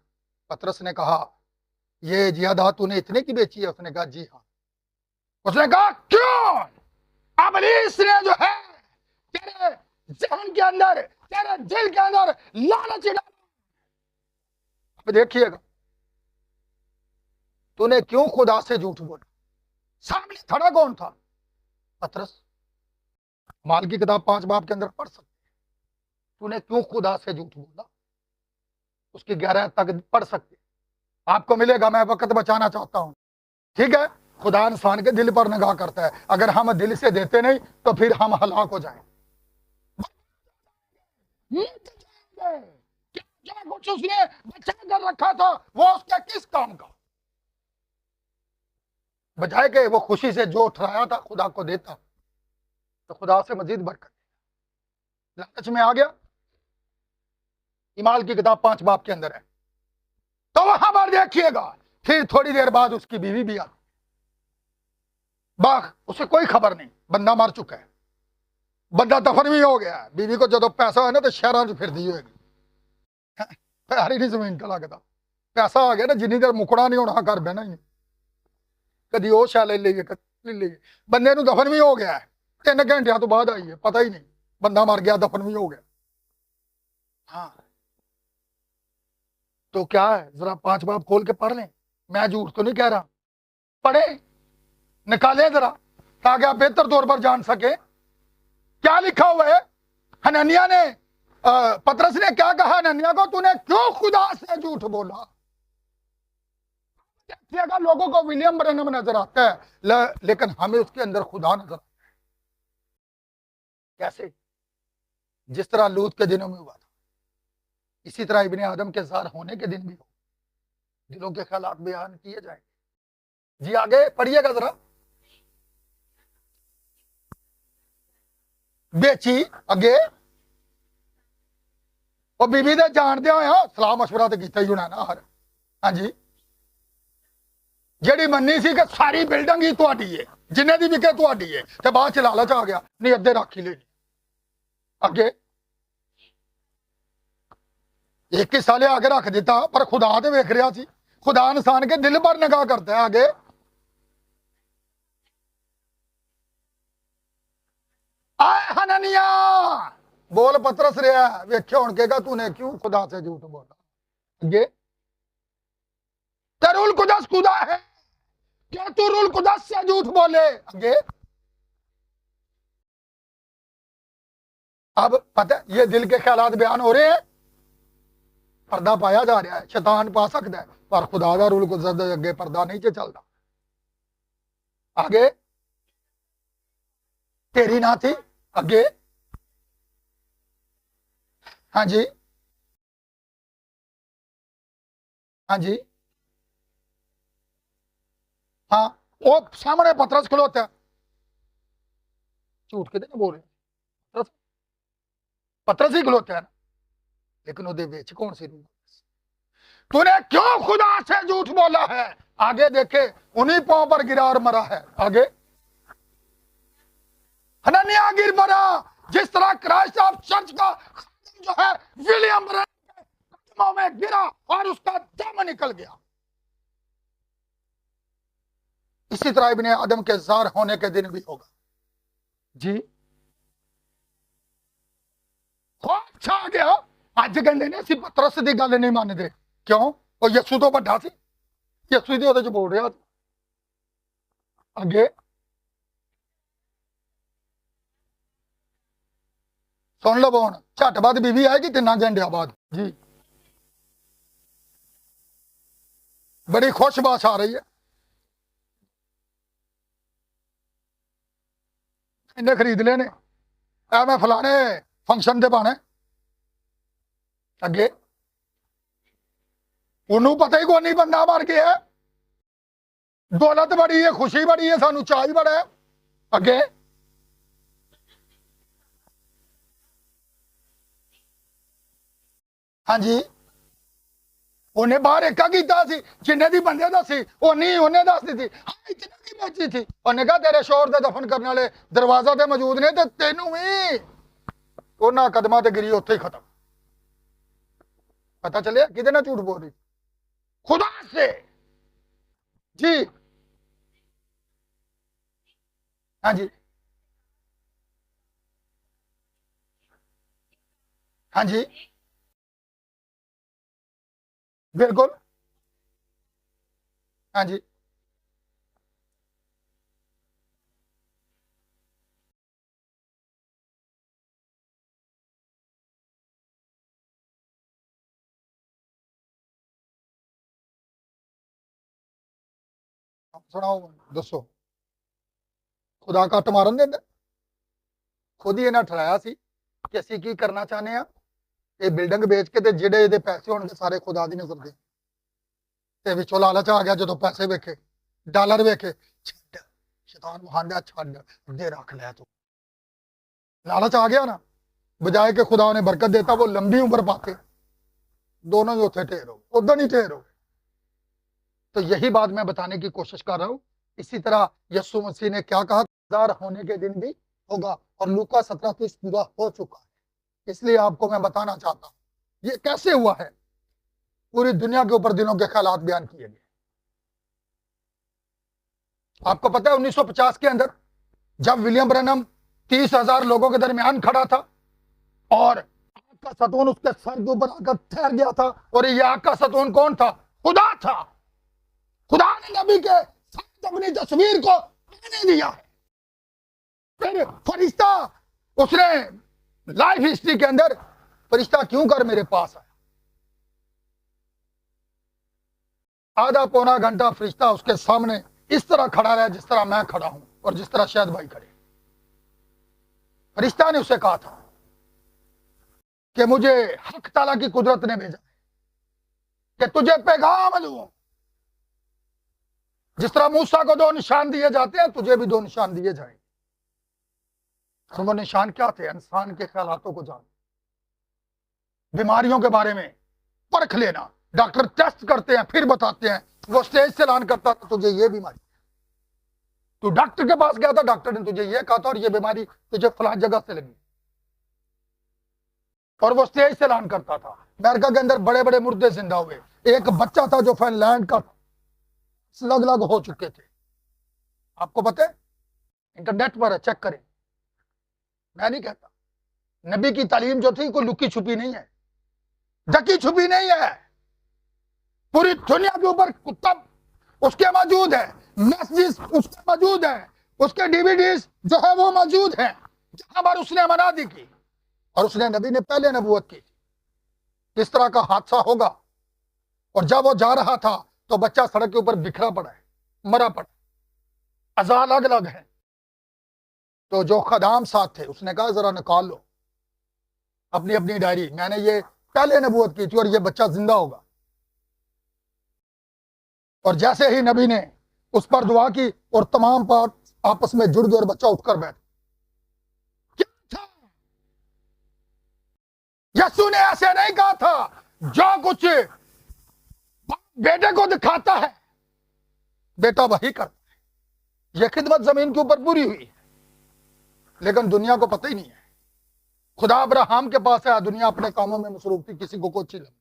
पतरस ने कहा ये जियादाद तूने इतने की बेची है? उसने कहा जी हाँ। उसने कहा क्यों? इब्लीस ने जो है तेरे जहन के अंदर, तेरे दिल के अंदर लालच डाला। अब देखिएगा तूने क्यों खुदा से झूठ बोला। सामने खड़ा कौन था? पतरस। माल की किताब 5 बाब के अंदर पढ़ सकते। तूने क्यों खुदा से झूठ बोला, उसकी 11 तक पढ़ सकते, आपको मिलेगा। मैं वक्त बचाना चाहता हूं, ठीक है। खुदा इंसान के दिल पर निगाह करता है, अगर हम दिल से देते नहीं तो फिर हम हलाक हो जाएं। जो कुछ उसने बचा कर रखा था वो उसके किस काम का? बजाय के वो खुशी से जो उठाया था खुदा को देता, तो खुदा से मजीद बरकत। लालच में आ गया। इमाल की किताब 5 बाब के अंदर है, तो वहां पर देखिएगा फिर थोड़ी देर बाद उसकी बीवी भी आती। बाग उसे कोई खबर नहीं, बंदा मर चुका है, बंदा दफन भी हो गया है। बीवी को जो पैसा है ना तो शहर फिर दी होगी, प्यार ही नहीं जमीन का लगता। पैसा आ गया ना, जिन्नी देर मुकड़ा नहीं होना घर बहना ही, कभी वो शाह ले लीजिए, कभी ले लीजिए। बंदे ਨੂੰ दफन भी हो गया है, 3 घंटे तो बाद आई है, पता ही नहीं, बंदा मर गया, दफन भी हो गया। हाँ तो क्या है, जरा 5 बाब खोल के पढ़ लें। मैं झूठ तो नहीं कह रहा, पढ़े, निकाले जरा, ताकि आप बेहतर तौर पर जान सके क्या लिखा हुआ है। हनन्याह ने पतरस ने क्या कहा हनन्याह को, तूने क्यों खुदा से झूठ बोला? देखिएगा लोगों को विलियम ब्रैनम नजर आता है, लेकिन हमें उसके अंदर खुदा नजर आता है। कैसे? जिस तरह लूत के दिनों में हुआ था, इसी तरह इब्ने आदम के ज़ार होने के दिन भी हो, दिलों के ख्यालात बयान किए जाएंगे। जी आगे पढ़िएगा जरा। बेची अगे वो बीबी ने जानते हो सलाह मशवरा तो किया ही होना ना हर। हाँ जी, ਜਿਹੜੀ ਮੰਨੀ ਸੀ ਕਿ ਸਾਰੀ ਬਿਲਡਿੰਗ ਹੀ ਤੁਹਾਡੀ ਹੈ, ਜਿੰਨੇ ਦੀ ਵਿਕੇ ਤੁਹਾਡੀ ਹੈ, ਤੇ ਬਾਅਦ ਚ ਲਾਲਚ ਆ ਗਿਆ ਨਹੀਂ ਅੱਧੇ ਰੱਖ ਹੀ ਲੈਣੀ। ਅੱਗੇ ਇੱਕ ਹੀ ਸਾਲੇ ਆ ਕੇ ਰੱਖ ਦਿੱਤਾ, ਪਰ ਖੁਦਾ ਤੇ ਵੇਖ ਰਿਹਾ ਸੀ। खुदा इंसान के दिल पर निगाह करता है। आगे आए हननिया बोल पतरस रहा वेख्या हुण कहेगा तूने क्यों खुदा से झूठ बोला। आगे रूल कुदस खुदा है, क्या तू रूल कुदस से झूठ बोले। आगे अब पता ये दिल के ख्यालात बयान हो रहे हैं, पर्दा पाया जा रहा है। शैतान पा सकता है, पर खुदा का रूल कुदस अगे पर्दा नहीं चलता। आगे तेरी ना थी। आगे हाँ जी, हाँ जी, हाँ वो सामने पतरस खलोता है। झूठ कितने बोल रहे, पतरस ही खलोता है ना, लेकिन वो कौन सी रूल? तूने क्यों खुदा से झूठ बोला है। आगे देखे उन्हीं पांव पर गिरा और मरा है। आगे हनन्याह गिर मरा, जिस तरह क्राइस्ट ऑफ चर्च का जो है विलियम ब्रैनम के कदमों में गिरा और उसका दम निकल गया, इसी तरह इब्ने आदम के ज़ार होने के दिन भी होगा। जी छा गया। अज कहते ने असं पतरस की गल नहीं मानते, क्यों? वो यसू तो बड़ा सी, यसू ही तो बोल रहा। अगे सुन लो बोन, झट बाद बीवी आएगी 3 घंटे बाद। जी बड़ी खुश बात आ रही है। इन्हें खरीद लेने, मैं फलाने फंक्शन से पाने। अगे उन्होंने पता ही को नहीं बंदा मर गया। दौलत बड़ी है, खुशी बड़ी है, सानू चाह ही बड़ा है। अगे हाँ जी, उन्हें बाहर एका किया जिन्हें दी बंदे दसी उन्नी उन्हें दस दी थी। हाँ इतने की बेची थी। उन्हें कहा तेरे शोर दे दफन करने वाले दरवाजा ते मौजूद ने, तो तेनू भी उन्होंने कदमां ते गिरी, उत्थे ही खत्म। पता चलिया किदे नाल झूठ बोल रही? खुदा से। जी हाँ जी, हाँ जी, बिल्कुल, हाँ जी। सुनाओ दसो, खुदा कट मारन देंदा? खुद ही इन्हें ठहराया सी कि असीं की करना चाहते हैं। ये बिल्डिंग बेच के जेडे ये पैसे होंगे सारे खुदा दी नजर दे, ते विचों लालच आ गया जो पैसे वेखे, डॉलर वेखे, छड्ड शैतान वहांदा छड्ड अद्धे रख लै तू। लालच आ गया ना, बजाय के खुदा ने बरकत देता वो लंबी उम्र पाते, दोनों ही उत्थे ढेर हो, उधर नहीं ढेर हो। तो यही बात मैं बताने की कोशिश कर रहा हूं। इसी तरह यीशु मसीह ने क्या कहा, ज़ार होने के दिन भी होगा, और लूका 17:30 पूरा हो चुका है। इसलिए आपको मैं बताना चाहता हूं ये कैसे हुआ है। पूरी दुनिया के ऊपर दिनों के ख्यालात बयान किए गए। आपको पता है 1950 के अंदर जब विलियम ब्रैनम 30,000 लोगों के दरमियान खड़ा था और आग का सतून उसके सर के ऊपर आकर ठहर गया था, और ये आग का सतून कौन था? खुदा था। खुदा ने नबी के साथ अपनी तस्वीर को आने दिया है। फिर फरिश्ता, उसने लाइफ हिस्ट्री के अंदर फरिश्ता क्यों कर मेरे पास आया? आधा पौना घंटा फरिश्ता उसके सामने इस तरह खड़ा रहा जिस तरह मैं खड़ा हूं और जिस तरह शायद भाई खड़े। फरिश्ता ने उसे कहा था कि मुझे हक ताला की कुदरत ने भेजा कि तुझे पैगाम दूं। जिस तरह मूसा को 2 निशान दिए जाते हैं, तुझे भी 2 निशान दिए जाएंगे। और वो निशान क्या थे? इंसान के ख्यालातों को जान, बीमारियों के बारे में परख लेना। डॉक्टर टेस्ट करते हैं फिर बताते हैं। वो स्टेज से ऐलान करता था तुझे ये बीमारी, तू डॉक्टर के पास गया था, डॉक्टर ने तुझे ये कहा था और ये बीमारी तुझे फलां जगह से लगी, और वो स्टेज से ऐलान करता था। अमेरिका के अंदर बड़े बड़े मुर्दे जिंदा हुए। एक बच्चा था जो फिनलैंड का लग लग हो चुके थे। आपको पता है, इंटरनेट पर है, चेक करें। मैं नहीं कहता, नबी की तालीम जो थी कोई लुकी छुपी नहीं है, ढकी छुपी नहीं है। पूरी दुनिया के ऊपर कुत्ता उसके मौजूद है, मैसेजेस उसके मौजूद है, उसके डीवीडीज जो है वो मौजूद है, जहां पर उसने मनादी की। और उसने नबी ने पहले नबूवत की किस तरह का हादसा होगा। और जब वो जा रहा था तो बच्चा सड़क के ऊपर बिखरा पड़ा है, मरा पड़ा, अज़ा अलग अलग है। तो जो खदाम साथ थे उसने कहा जरा निकाल लो अपनी अपनी डायरी, मैंने ये पहले नबूवत की थी और ये बच्चा जिंदा होगा। और जैसे ही नबी ने उस पर दुआ की और तमाम पार्ट आपस में जुड़ गए और बच्चा उठकर बैठ। क्या था? यीशु ने ऐसे नहीं कहा था जो कुछ बेटे को दिखाता है बेटा वही करता है। यह खिदमत जमीन के ऊपर पूरी हुई है, लेकिन दुनिया को पता ही नहीं है। खुदा अब्राहम के पास है, दुनिया अपने कामों में मसरूफ थी, किसी को कुछ लगे।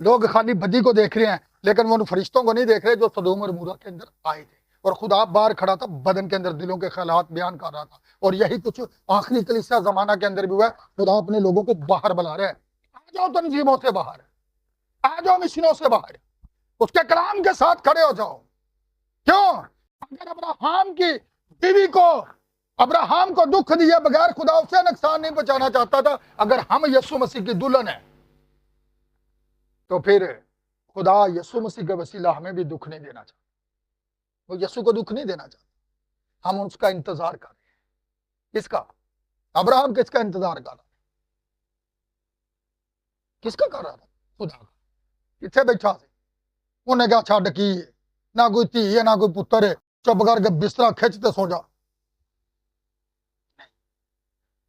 लोग खाली बदी को देख रहे हैं, लेकिन वो उन फरिश्तों को नहीं देख रहे जो सदोम और मूरा के अंदर आए थे। और खुदा बाहर खड़ा था, बदन के अंदर दिलों के ख्यालात बयान कर रहा था। और यही कुछ आखिरी कलीसिया जमाना के अंदर भी हुआ है। खुदा अपने लोगों को बाहर बुला रहे हैं, आ जाओ तंजीमों से बाहर, आ जाओ मिशनों से बाहर, उसके कलाम के साथ खड़े हो जाओ। क्यों? अगर अब्राहम को दुख दिए बगैर खुदा उसे नुकसान नहीं पहुंचाना चाहता था। अगर हम यीशु मसीह की दुल्हन है तो फिर खुदा यीशु मसीह के वसीला हमें भी दुख नहीं देना चाहता। वो यीशु को दुख नहीं देना चाहता, हम उसका इंतजार कर रहे हैं। किसका? अब्राहम किसका इंतजार कर रहा था? किसका कर रहा था? खुदा का। किथे बैठा से उन्हें क्या छड़ की, ना कोई धी है ना कोई पुत्र है, चुप करके बिस्तरा खिंचते सो जा।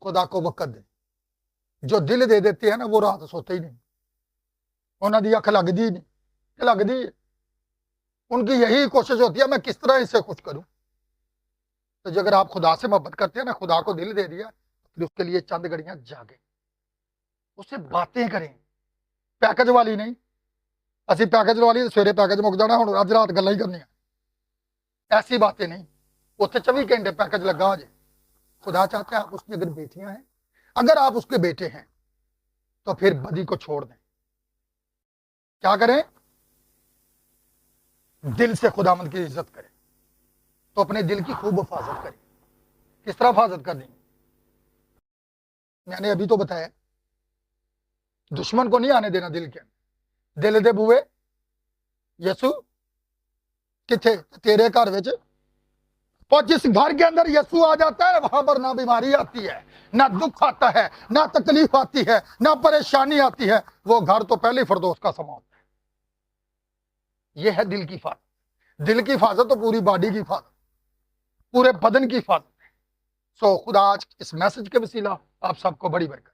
खुदा को वक्त दे। जो दिल दे देते हैं ना वो रात सोते ही नहीं, उन्होंने अख लगती नहीं, लगती है। उनकी यही कोशिश होती है मैं किस तरह इसे खुश करूं। तो जो अगर आप खुदा से मोहब्बत करते हैं ना, खुदा को दिल दे दिया, फिर उसके लिए चंद घड़ियां जागे, उससे बातें करें। पैकेज वाली नहीं, असि पैकेज वाली सवेरे पैकेज मुक जाना, हुण अज रात गल्लां ही करनियां, ऐसी बातें नहीं। उत्थे 24 घंटे पैकेज लगा हो जाए। खुदा चाहते हैं आप उसकी अगर बेटियां हैं, अगर आप उसके बेटे हैं, तो फिर बदी को छोड़ दें। क्या करें? दिल से खुदावंद की इज्जत करें। तो अपने दिल की खूब हिफाजत करें। किस तरह हिफाजत करनी? मैंने अभी तो बताया, दुश्मन को नहीं आने देना दिल के। दिल दे बुए यीशु किथे? तेरे घर विच। और जिस घर के अंदर यीशु आ जाता है वहां पर ना बीमारी आती है, ना दुख आता है, ना तकलीफ आती है, ना परेशानी आती है। वो घर तो पहले फिरदौस का समा होता है। यह है दिल की हिफाजत। दिल की हिफाजत तो पूरी बॉडी की हिफाजत, पूरे बदन की हिफाजत है। सो खुदा आज इस मैसेज के वसीला आप सबको बड़ी बरकत।